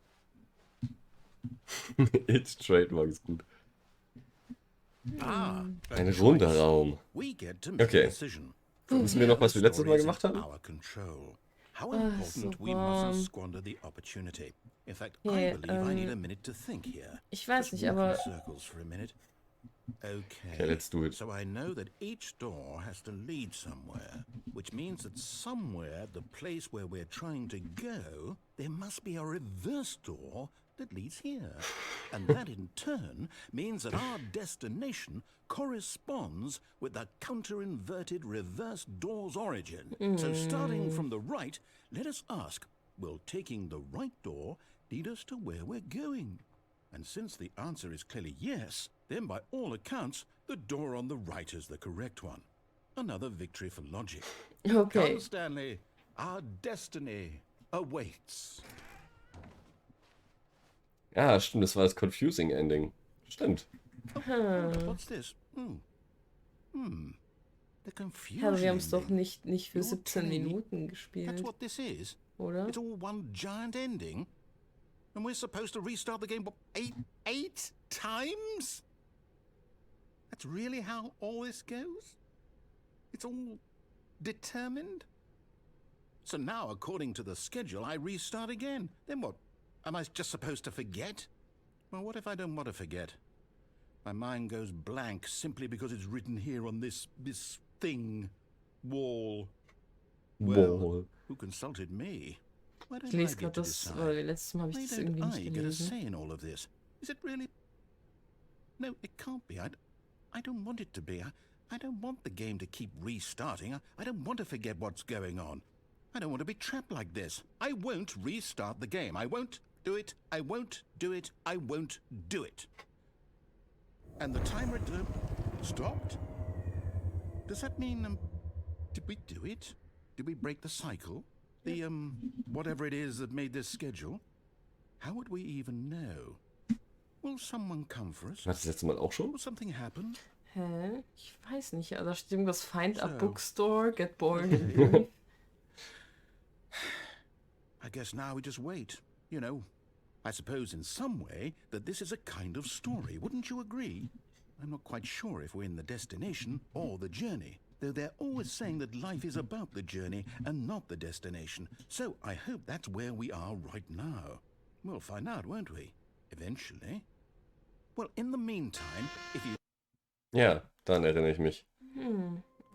B: It's Trademark ist gut.
C: Ah, a
B: Ein
C: choice.
B: runder Raum.
C: We get to make
B: Okay.
C: a decision.
B: Wissen wir noch, was wir letztes Mal gemacht haben?
C: Our control. How
A: so
C: important we mustn't squander the opportunity. In fact, I
A: Yeah,
C: believe I need a minute to think here.
A: Ich weiß
C: Just
A: nicht,
C: walk in
A: aber
C: circles for a minute. Okay.
B: Okay, let's do it.
C: So I know that each door has to lead somewhere, which means that somewhere, the place where we're trying to go, there must be a reverse door that leads here. And that in turn means that our destination corresponds with the counter-inverted reverse door's origin. So starting from the right, let us ask, will taking the right door lead us to where we're going? And since the answer is clearly yes, then by all accounts, the door on the right is the correct one. Another victory for logic.
A: Okay.
C: Come, Stanley, our destiny awaits.
B: Ja, stimmt, das war das Confusing Ending. Stimmt.
C: Oh, hold up, what's this? The confusion.
A: Aber wir haben es doch
C: ending.
A: nicht für
C: You're
A: 17
C: telling me
A: Minuten
C: That's
A: gespielt,
C: what this is?
A: oder?
C: It's all one giant ending? And we're supposed to restart the game, what, eight times? That's really how all this goes? It's all determined? So now, according to the schedule, I restart again. Then what? Am I just supposed to forget? Well, what if I don't want to forget? My mind goes blank simply because it's written here on this thing, wall.
B: Wow.
C: Who consulted me? Why
A: Ich
C: don't I
A: lese
C: get
A: gerade
C: to
A: das,
C: decide?
A: weil letztes Mal habe ich
C: Why
A: das
C: don't
A: irgendwie nicht
C: I get a
A: gelesen.
C: say in all of this? Is it really? No, it can't be. I don't want it to be. I don't want the game to keep restarting. I don't want to forget what's going on. I don't want to be trapped like this. I won't restart the game. I won't do it. I won't do it. I won't do it. And the timer stopped? Does that mean, did we do it? Did we break the cycle? The, whatever it is that made this schedule? How would we even know? Will someone come for us?
B: Hat das letzte Mal auch schon?
C: Will something happen?
A: Hä? Ich weiß nicht. Da steht irgendwas Find a
C: So.
A: bookstore, get bored.
C: I guess now we just wait. You know, I suppose in some way that this is a kind of story. Wouldn't you agree? I'm not quite sure if we're in the destination or the journey, though they're always saying that life is about the journey and not the destination. So I hope that's where we are right now. We'll find out, won't we? Eventually. Well, in the meantime, if you...
B: Ja, dann erinnere ich mich.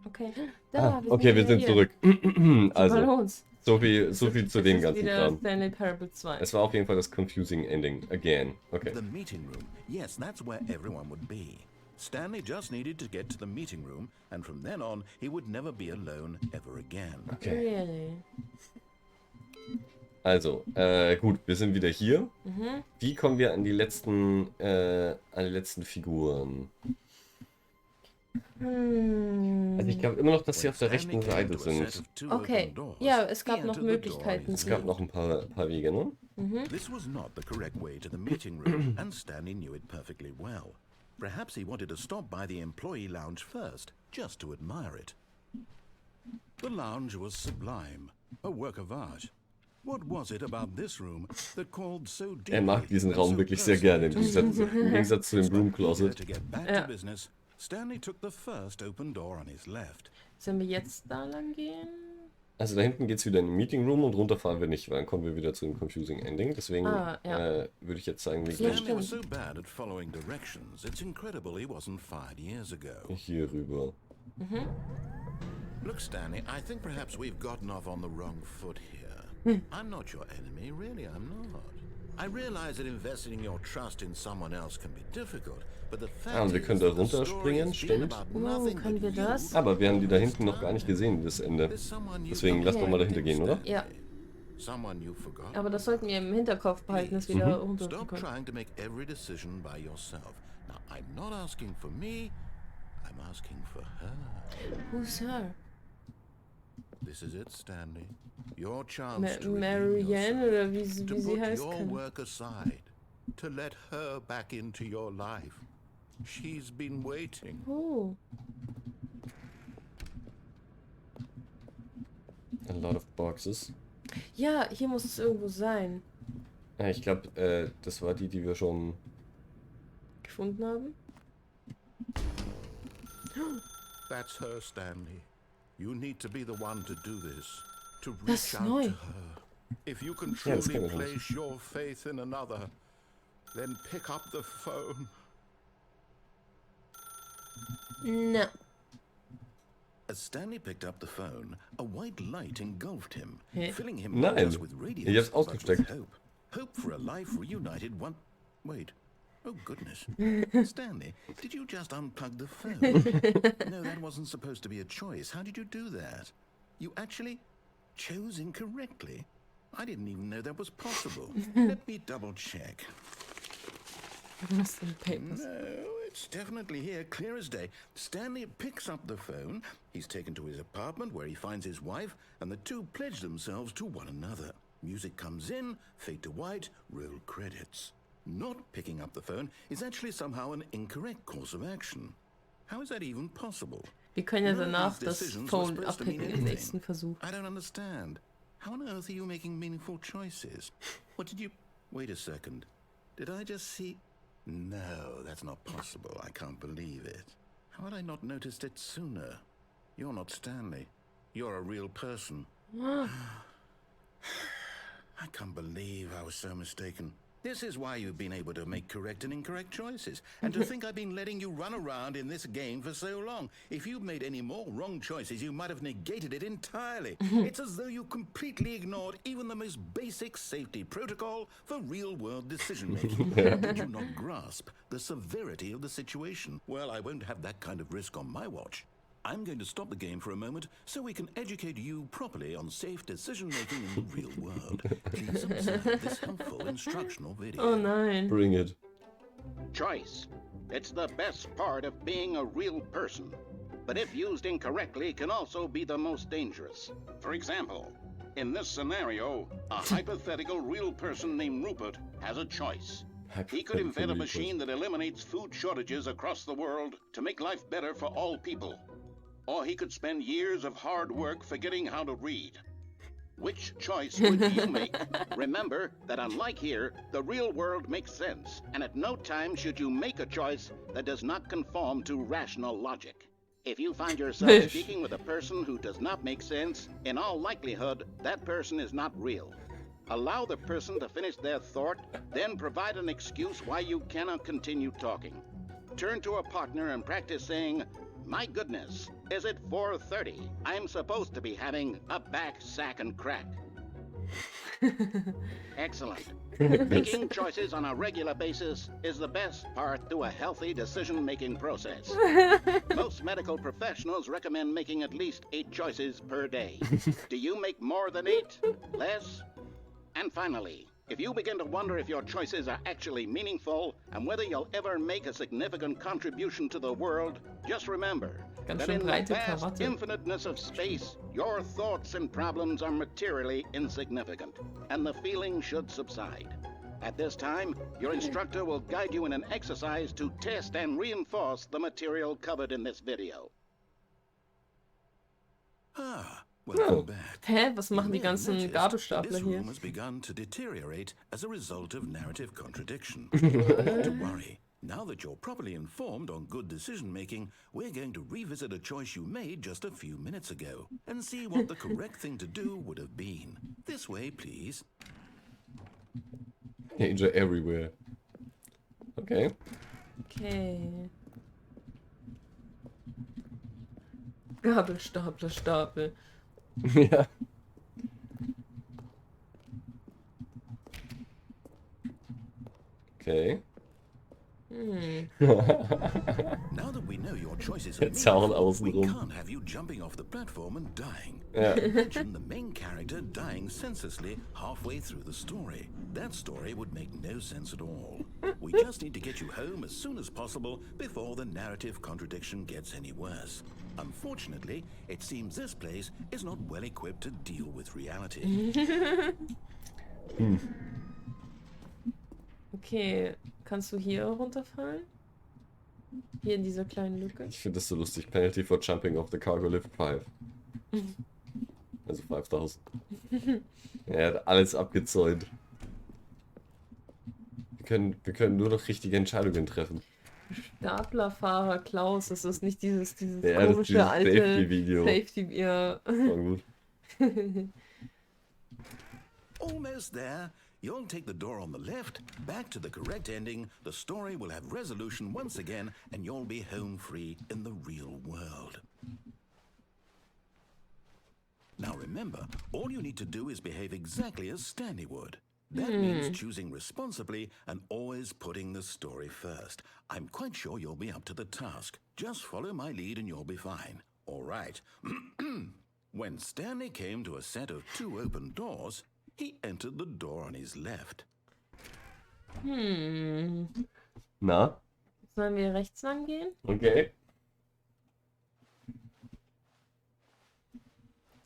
A: Okay. Da,
B: Okay, wir sind
A: hier.
B: zurück.
A: Super
B: Also,
A: los.
B: so viel zu
A: Es
B: dem
A: ist
B: ganzen
A: wieder
B: Kram.
A: Stanley Parable 2.
B: Es war auf jeden Fall das Confusing Ending. Again. Okay.
C: The meeting room. Yes, that's where everyone would be. Stanley just needed to get to the meeting room, and from then on, he would never be alone ever again.
B: Okay.
A: Really?
B: Also, gut, wir sind wieder hier. Wie kommen wir an die letzten Figuren? Also ich glaube immer noch, dass sie auf der rechten Seite sind.
A: Okay, ja, es gab noch Möglichkeiten.
B: Es gab noch ein paar Wege, ne?
C: This was not the correct way to the meeting room, and Stanley knew it perfectly well. Perhaps he wanted to stop by the employee lounge first, just to admire it. The lounge was sublime, a work of art. What was it about this room that called so deeply?
B: Mag diesen Raum wirklich sehr gerne, im Gegensatz zu dem Broom Closet.
C: To get back to business, Stanley took the first open door on his left.
A: Sollen wir jetzt da lang gehen?
B: Also da hinten geht es wieder in den Meeting Room und runter fahren wir nicht, weil dann kommen wir wieder zu dem Confusing Ending. Deswegen würde ich jetzt sagen, wir
A: Ja,
C: Stanley was
A: stimmt.
C: so bad at following directions, it's incredible he wasn't fired years ago.
B: gehen hier rüber.
C: Look, Stanley, I think perhaps we've gotten off on the wrong foot here. I'm not your enemy, really, I'm not. I realize that investing your trust in someone else can be difficult, but the fact
B: Und wir
C: is
B: können da
C: that the story
B: runterspringen,
C: has been
B: stimmt.
C: about
A: Oh,
C: nothing
A: können wir
C: but
A: das?
C: you
B: Aber wir haben die da
C: all
B: hinten
C: this
B: noch gar nicht
C: time.
B: gesehen, das Ende.
C: There's someone you
B: Deswegen lass doch mal dahinter gehen, oder?
A: Ja,
C: Someone you forgot.
A: aber das sollten wir im Hinterkopf behalten, dass wir da runter
C: Stop
A: können.
C: trying to make every decision by yourself. Now, I'm not asking for me, I'm asking for her.
A: Who's her?
C: This is it, Stanley. Your chance to redeem
A: Marianne
C: yourself,
A: oder wie
C: to
A: sie
C: put
A: heißt.
C: your
A: Kann.
C: work aside, to let her back into your life. She's been waiting.
A: Oh,
B: A lot of boxes.
A: ja, hier muss es irgendwo sein.
B: Ja, ich glaube, das war die wir schon...
A: Gefunden haben?
C: That's her, Stanley. You need to be the one to do this. To
A: Das
C: reach
A: ist
C: out
A: neu.
C: to her. If you can
B: Ja, das
C: truly
B: kennen wir noch nicht.
C: place your faith in another, then pick up the phone.
A: Na,
C: As Stanley picked up the phone, a white light engulfed him,
A: Hä?
C: filling him
B: Nein.
C: not just with
B: Ich hab's
C: radiance, but with
B: ausgesteckt.
C: hope. Hope for a life reunited one... Wait. Oh, goodness. Stanley, did you just unplug the phone? No, that wasn't supposed to be a choice. How did you do that? You actually chose incorrectly? I didn't even know that was possible. Let me double check.
A: Was in papers.
C: No, it's definitely here, clear as day. Stanley picks up the phone. He's taken to his apartment where he finds his wife, and the two pledge themselves to one another. Music comes in, fade to white, roll credits. Not picking up the phone is actually somehow an incorrect course of action. How is that even possible?
A: Wir können ja
C: None of
A: danach
C: these
A: das
C: decisions were
A: Phone
C: supposed to mean
A: abpicken im
C: anything.
A: nächsten Versuch.
C: I don't understand. How on earth are you making meaningful choices? What did you... Wait a second. Did I just see... No, that's not possible. I can't believe it. How had I not noticed it sooner? You're not Stanley. You're a real person. I can't believe I was so mistaken. This is why you've been able to make correct and incorrect choices. And to think I've been letting you run around in this game for so long. If you'd made any more wrong choices, you might have negated it entirely. It's as though you completely ignored even the most basic safety protocol for real-world decision-making. Did you not grasp the severity of the situation? Well, I won't have that kind of risk on my watch. I'm going to stop the game for a moment so we can educate you properly on safe decision-making in the real world. Please observe this helpful instructional video.
A: Oh nein.
B: Bring it.
E: Choice. It's the best part of being a real person. But if used incorrectly, can also be the most dangerous. For example, in this scenario, a hypothetical real person named Rupert has a choice. He could invent a machine that eliminates food shortages across the world to make life better for all people. Or he could spend years of hard work forgetting how to read. Which choice would you make? Remember that unlike here, the real world makes sense, and at no time should you make a choice that does not conform to rational logic. If you find yourself speaking with a person who does not make sense, in all likelihood, that person is not real. Allow the person to finish their thought, then provide an excuse why you cannot continue talking. Turn to a partner and practice saying, "My goodness, is it 4:30? I'm supposed to be having a back, sack, and crack." Excellent. Making choices on a regular basis is the best part to a healthy decision-making process. Most medical professionals recommend making at least 8 choices per day. Do you make more than 8? Less? And finally, if you begin to wonder if your choices are actually meaningful and whether you'll ever make a significant contribution to the world, just remember
A: Ganz
E: that
A: schön
E: in the
A: breite
E: vast
A: Krawatte.
E: infiniteness of space, your thoughts and problems are materially insignificant, and the feeling should subside. At this time, your instructor will guide you in an exercise to test and reinforce the material covered in this video.
C: Welcome back.
A: Hä, was machen die
C: You may have
A: ganzen
C: noticed
A: Gabelstapler
C: this
A: hier?
C: room has begun to deteriorate as a result of narrative contradiction. Not to worry. Now that you're properly informed on good decision-making, we're going to revisit a choice you made just a few minutes ago and see what the correct thing to do would have been. This way, please.
B: Danger everywhere. Okay.
A: Okay. Gabelstapler, Stapel.
B: Ja. Okay.
C: Now that we know your choices are
B: Der Zaun
C: meaningful, we
B: außenrum.
C: can't have you jumping off the platform and dying.
B: Ja.
C: Imagine the main character dying senselessly halfway through the story. That story would make no sense at all. We just need to get you home as soon as possible before the narrative contradiction gets any worse. Unfortunately, it seems this place is not well equipped to deal with reality.
A: Okay, kannst du hier runterfallen? Hier in dieser kleinen Lücke?
B: Ich finde das so lustig. Penalty for jumping off the cargo lift 5. Also 5000. Er hat alles abgezäunt. Wir können nur noch richtige Entscheidungen treffen.
A: Staplerfahrer Klaus, das ist nicht dieses
B: Ja, das ist
A: komische
B: dieses
A: alte
B: Safety-Video.
A: Safety, ja.
B: War gut.
C: Almost there. You'll take the door on the left, back to the correct ending, the story will have resolution once again, and you'll be home free in the real world. Now remember, all you need to do is behave exactly as Stanley would. That means choosing responsibly and always putting the story first. I'm quite sure you'll be up to the task. Just follow my lead and you'll be fine. All right. When Stanley came to a set of 2 open doors, he entered the door on his left.
B: Na?
A: Sollen wir rechts lang gehen?
B: Okay.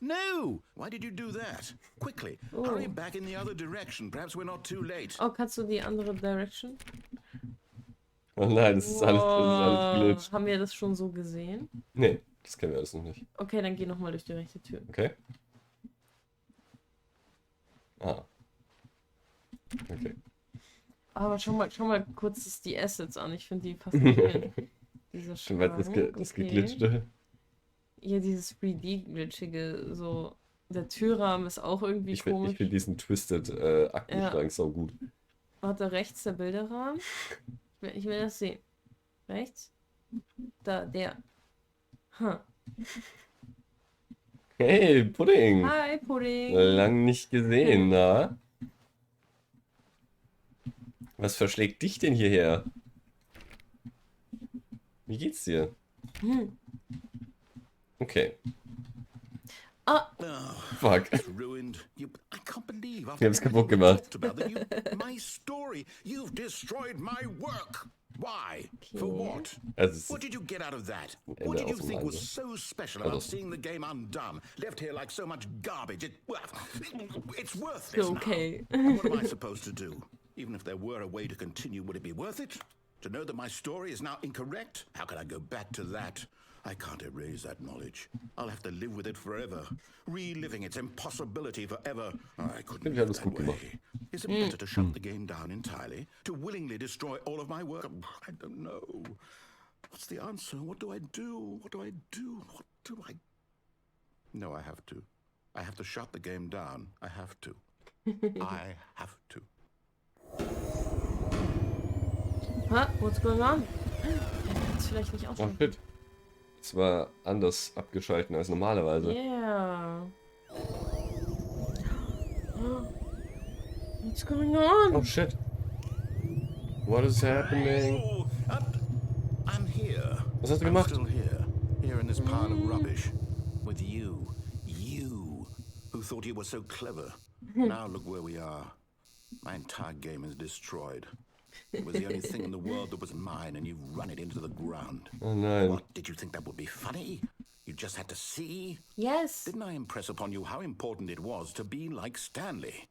C: No! Why did you do that? Quickly, hurry back in the other direction. Perhaps we're not too late.
A: Oh, kannst du die andere Direction?
B: Oh nein, das ist alles glitch.
A: Haben wir das schon so gesehen?
B: Nee, das kennen wir alles noch nicht.
A: Okay, dann geh nochmal durch die rechte Tür.
B: Okay. Ah. Okay.
A: Aber schau mal kurz die Assets an. Ich finde die faszinierend. Dieser
B: Schon weit das geglitschte.
A: Ja, dieses 3D-glitchige, so. Der Türrahmen ist auch irgendwie komisch.
B: Ich finde diesen Twisted Aktenschrank so gut.
A: Warte, rechts der Bilderrahmen. Ich will das sehen. Rechts? Da, der.
B: Hey, Pudding!
A: Hi, Pudding!
B: Lang nicht gesehen, na? Was verschlägt dich denn hierher? Wie geht's dir? Okay.
A: Ah!
B: Fuck.
C: It's ruined. I can't believe
B: Wir haben's kaputt gemacht.
C: My story. You've destroyed my work. Why? For what?
B: Also,
C: What did you get out of that?
B: Ende
C: What did you
B: aus dem
C: think was
B: Hause.
C: so special about seeing the game undone? Left here like so much garbage. It's worthless now.
A: Okay.
C: And what am I supposed to do? Even if there were a way to continue, would it be worth it? To know that my story is now incorrect? How can I go back to that? I can't erase that knowledge. I'll have to live with it forever, reliving its impossibility forever. I couldn't
B: wir haben
C: live
B: das
C: that
B: gut gemacht.
C: way. Is it better to shut the game down entirely? To willingly destroy all of my work? I don't know. What's the answer? What do I do? What do I do? What do I... No, I have to. I have to shut the game down. I have to. I have to.
A: Huh? What's going on? Jetzt vielleicht nicht
B: Oh
A: ausschauen.
B: shit. Es war anders abgeschalten als normalerweise.
A: Yeah. What's going on?
B: Oh shit. What is happening?
C: Oh, I'm here.
B: Was hast du
C: I'm
B: gemacht?
C: still here in this pile of rubbish. With you, who thought you were so clever. Now look where we are. My entire game is destroyed. It was the only thing in the world that was mine, and you've run it into the ground.
B: Oh nein.
C: What, did you think that would be funny? You just had to see?
A: Yes.
C: Didn't I impress upon you how important it was to be like Stanley?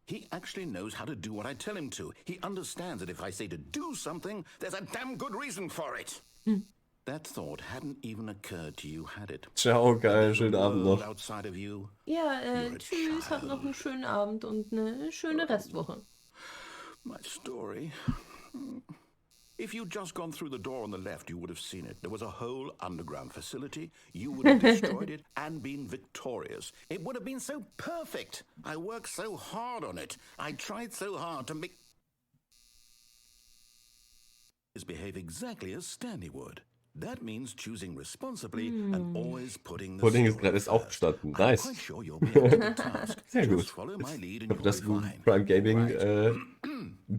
C: He actually knows how to do what I tell him to. He understands that if I say to do something, there's a damn good reason for it. That thought hadn't even occurred to you, had it?
B: Ciao, geil, schönen Abend
C: World
B: noch.
C: outside of you?
A: Ja,
C: You're a
A: tschüss, habt noch einen schönen Abend und eine schöne Restwoche.
C: My story. If you'd just gone through the door on the left, you would have seen it. There was a whole underground facility. You would have destroyed it and been victorious. It would have been so perfect. I worked so hard on it. I tried so hard to make... behave exactly as Stanley would. That means choosing responsibly and always putting the
B: Pudding ist
C: story
B: gerade erst
C: first.
B: aufgestanden.
C: I'm
B: Nice.
C: quite sure you'll be up to the task.
B: Sehr gut.
C: Just follow my lead and
B: Ich habe
C: you'll
B: das
C: be
B: gut
C: fine.
B: Prime Gaming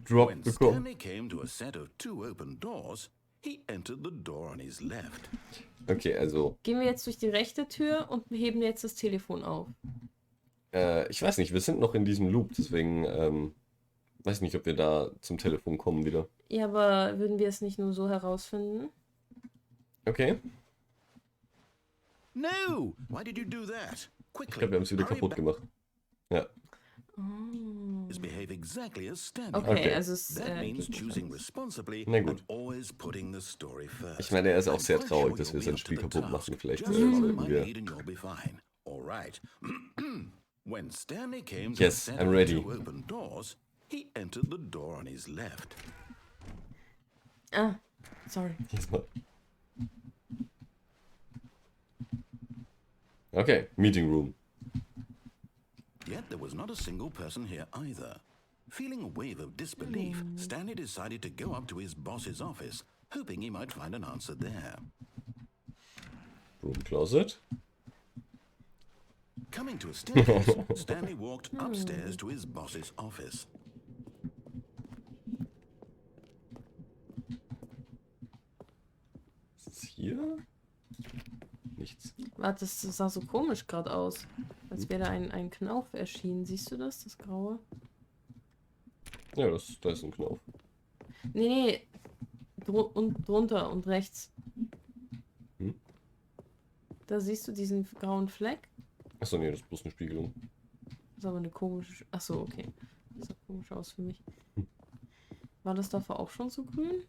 B: Drop
C: When
B: bekommen.
C: Stanley came to a set of 2 open doors, he entered the door on his left.
B: Okay, also,
A: Gehen wir jetzt durch die rechte Tür und heben jetzt das Telefon auf.
B: ich weiß nicht, wir sind noch in diesem Loop, deswegen weiß nicht, ob wir da zum Telefon kommen wieder.
A: Ja, aber würden wir es nicht nur so herausfinden?
B: Okay,
C: No! Why did you do that?
B: ich
C: Quickly.
B: glaube, wir haben es wieder
C: hurry
B: kaputt
C: back.
B: gemacht. Ja,
C: Behave exactly as Stanley.
A: Okay,
B: Okay.
A: also es
C: That means
A: geht nicht
C: choosing
A: anders.
C: responsibly
B: Na gut.
C: and always putting the story first.
B: ich meine, er ist auch sehr
C: I'm quite
B: traurig,
C: sure
B: dass wir
C: you'll
B: sein
C: be up
B: Spiel
C: to the
B: kaputt
C: task.
B: machen. Vielleicht
C: Just follow my
B: sollten wir...
C: lead and you'll be fine. All right. When Stanley came to
B: Yes,
C: the set
B: I'm
C: of
B: ready.
C: 2 open doors, he entered the door on his left.
A: Ah, sorry.
B: Diesmal. Okay, Meeting Room.
C: Yet there was not a single person here either. Feeling a wave of disbelief, Stanley decided to go up to his boss's office, hoping he might find an answer there.
B: Room Closet.
C: Coming to a staircase, Stanley walked upstairs to his boss's office.
B: hier? Nichts.
A: Warte, das sah so komisch gerade aus. Als wäre da ein Knauf erschienen. Siehst du das? Das Graue?
B: Ja, da ist ein Knopf.
A: Nee. Und drunter und rechts.
B: Hm?
A: Da siehst du diesen grauen Fleck.
B: Achso, nee, das ist bloß eine Spiegelung.
A: Das ist aber eine komische. Achso, okay. Das sah komisch aus für mich. War das davor auch schon so grün?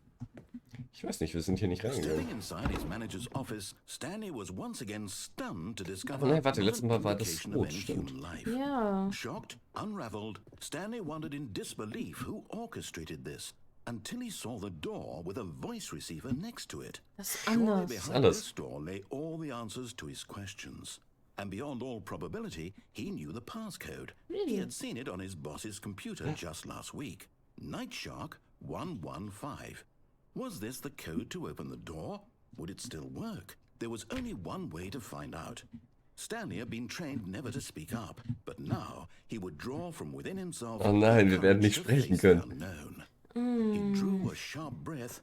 B: Ich weiß nicht, wir sind hier nicht
C: Standing
B: reingegangen.
C: inside his manager's office, Stanley was once again stunned to discover
B: Aber nein, warte,
C: not
B: letztes Mal war das
C: indication of
B: rot,
C: any
B: stimmt.
C: human life.
A: Ja.
C: Shocked, unraveled, Stanley wondered in disbelief who orchestrated this until he saw the door with a voice receiver next to it.
A: Das ist
C: Surely
A: anders.
C: behind
B: Anders.
C: this door lay all the answers to his questions. And beyond all probability, he knew the passcode.
A: Really?
C: He had seen it on his boss's computer just last week. Nightshark 115. Was this the code to open the door? Would it still work? There was only one way to find out. Stanley had been trained never to speak up, but now he would draw from within himself.
B: Oh nein, wir werden
C: courage
B: nicht
C: to
B: sprechen
C: face the
B: können.
C: unknown. He drew a sharp breath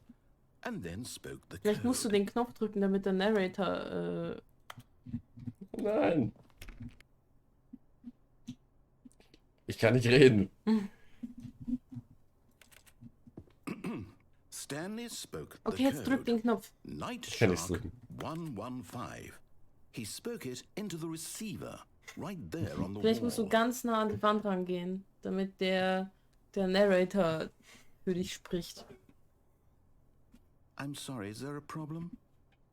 C: and then spoke the
A: Vielleicht musst du
C: code.
A: den Knopf drücken, damit der Narrator.
B: Nein. Ich kann nicht reden.
C: Stanley spoke the
A: Okay, jetzt drück
C: code.
A: den Knopf.
B: kann nichts
C: Nightshark
B: drücken.
C: 115. He spoke it into the receiver, right there on the
A: Vielleicht musst du
C: wall.
A: ganz nah an die Wand rangehen, damit der Narrator für dich spricht.
C: I'm sorry, is there a problem?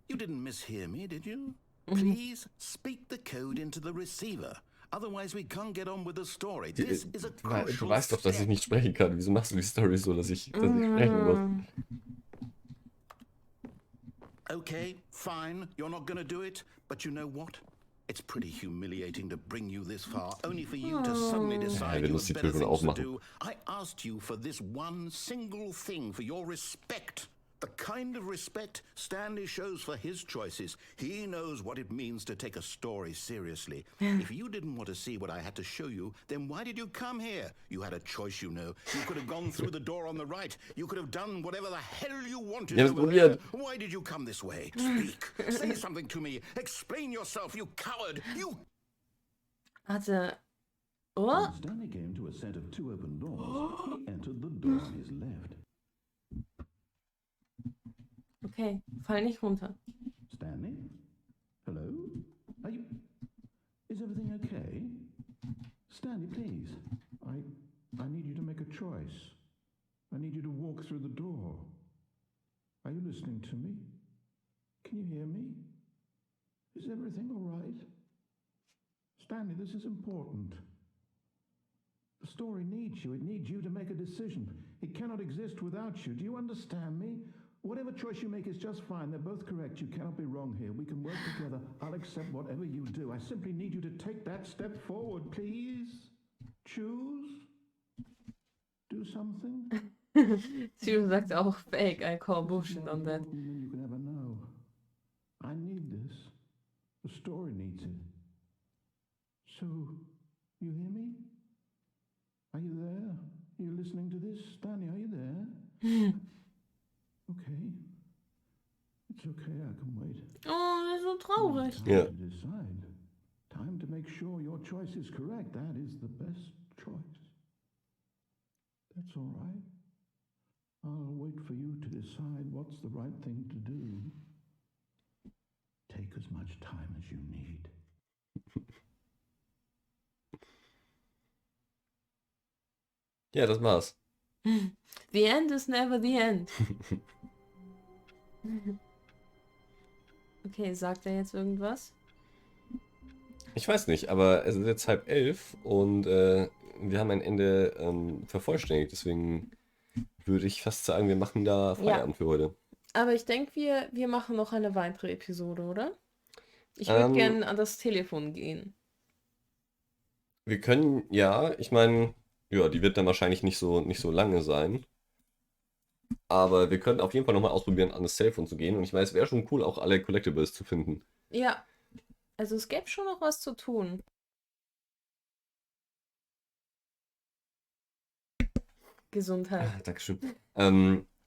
C: You didn't mishear me, did you? Please speak the code into the receiver. Otherwise we can't get on with the story. This is a
B: Du
C: crucial
B: weißt doch, dass ich
C: step.
B: nicht sprechen kann. Wieso machst du die Story so, dass ich sprechen muss?
C: Okay, fine, you're not gonna do it, but you know what? It's pretty humiliating to bring you this far, only for you to suddenly
B: Ja,
C: decide
B: wir
C: you
B: müssen
C: have
B: die
C: better
B: Türen
C: things to
B: aufmachen.
C: do. I asked you for this one single thing, for your respect. The kind of respect Stanley shows for his choices. He knows what it means to take a story seriously. If you didn't want to see what I had to show you, then why did you come here? You had a choice, you know. You could have gone through the door on the right. You could have done whatever the hell you wanted.
B: Wir haben's
C: over there.
B: probiert.
C: Why did you come this way? Speak. Say something to me. Explain yourself, you coward. You...
A: Warte. Oh?
C: Stanley came to a set of two open doors. He entered the door on his left.
A: Okay, fall nicht runter.
C: Stanley? Hello? Are you... Is everything okay? Stanley, please. I need you to make a choice. I need you to walk through the door. Are you listening to me? Can you hear me? Is everything all right? Stanley, this is important. The story needs you. It needs you to make a decision. It cannot exist without you. Do you understand me? Whatever choice you make is just fine. They're both correct. You cannot be wrong here. We can work together. I'll accept whatever you do. I simply need you to take that step forward, please. Choose. Do something.
A: Cyril sagt auch fake, I call bullshit on that.
C: More than you can ever know. I need this. The story needs it. So, you hear me? Are you there? Are you listening to this? Stanley, are you there? Okay. It's okay, I can wait.
A: Oh, das ist so traurig.
C: Time
B: Yeah.
C: to decide. Time to make sure your choice is correct. That is the best choice. That's all right. I'll wait for you to decide what's the right thing to do. Take as much time as you need.
B: Ja, das war's.
A: The end is never the end. Okay, sagt er jetzt irgendwas?
B: Ich weiß nicht, aber es ist jetzt 10:30 und wir haben ein Ende vervollständigt. Deswegen würde ich fast sagen, wir machen da Feierabend für heute.
A: Aber ich denke, wir machen noch eine weitere Episode, oder? Ich würde gerne an das Telefon gehen.
B: Wir können, ja, ich meine, ja, die wird dann wahrscheinlich nicht so lange sein. Aber wir können auf jeden Fall nochmal ausprobieren, an das Telefon zu gehen. Und ich meine, es wäre schon cool, auch alle Collectibles zu finden.
A: Ja, also es gäbe schon noch was zu tun. Gesundheit.
B: Dankeschön.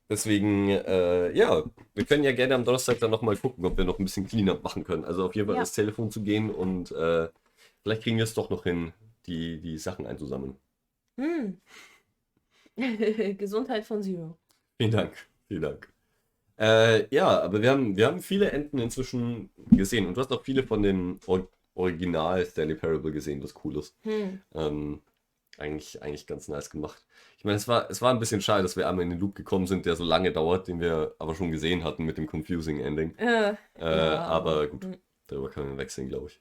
B: Deswegen, ja, wir können ja gerne am Donnerstag dann nochmal gucken, ob wir noch ein bisschen Cleanup machen können. Also auf jeden Fall
A: Ja.
B: ins Telefon zu gehen und vielleicht kriegen wir es doch noch hin, die Sachen einzusammeln.
A: Hm. Gesundheit von Zero.
B: Vielen Dank, vielen Dank. Ja, aber wir haben viele Enden inzwischen gesehen und du hast auch viele von den Original Stanley Parable gesehen, was cool ist. Eigentlich ganz nice gemacht. Ich meine, es war ein bisschen schade, dass wir einmal in den Loop gekommen sind, der so lange dauert, den wir aber schon gesehen hatten mit dem Confusing Ending.
A: Ja,
B: Aber gut, darüber können wir wechseln, glaube ich.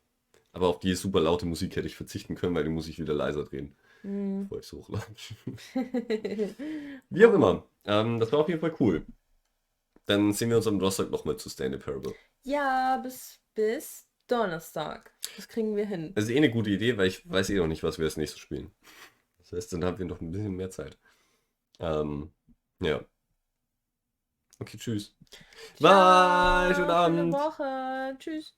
B: Aber auf die super laute Musik hätte ich verzichten können, weil die muss ich wieder leiser drehen, bevor ich es hochlade. Wie auch immer. Das war auf jeden Fall cool. Dann sehen wir uns am Donnerstag nochmal zu Stanley Parable.
A: Ja, bis Donnerstag. Das kriegen wir hin.
B: Das ist eh eine gute Idee, weil ich weiß eh noch nicht, was wir als nächstes spielen. Das heißt, dann haben wir noch ein bisschen mehr Zeit. Ja. Okay, tschüss. Bye, schönen
A: Ciao, schöne
B: Abend.
A: Woche. Tschüss.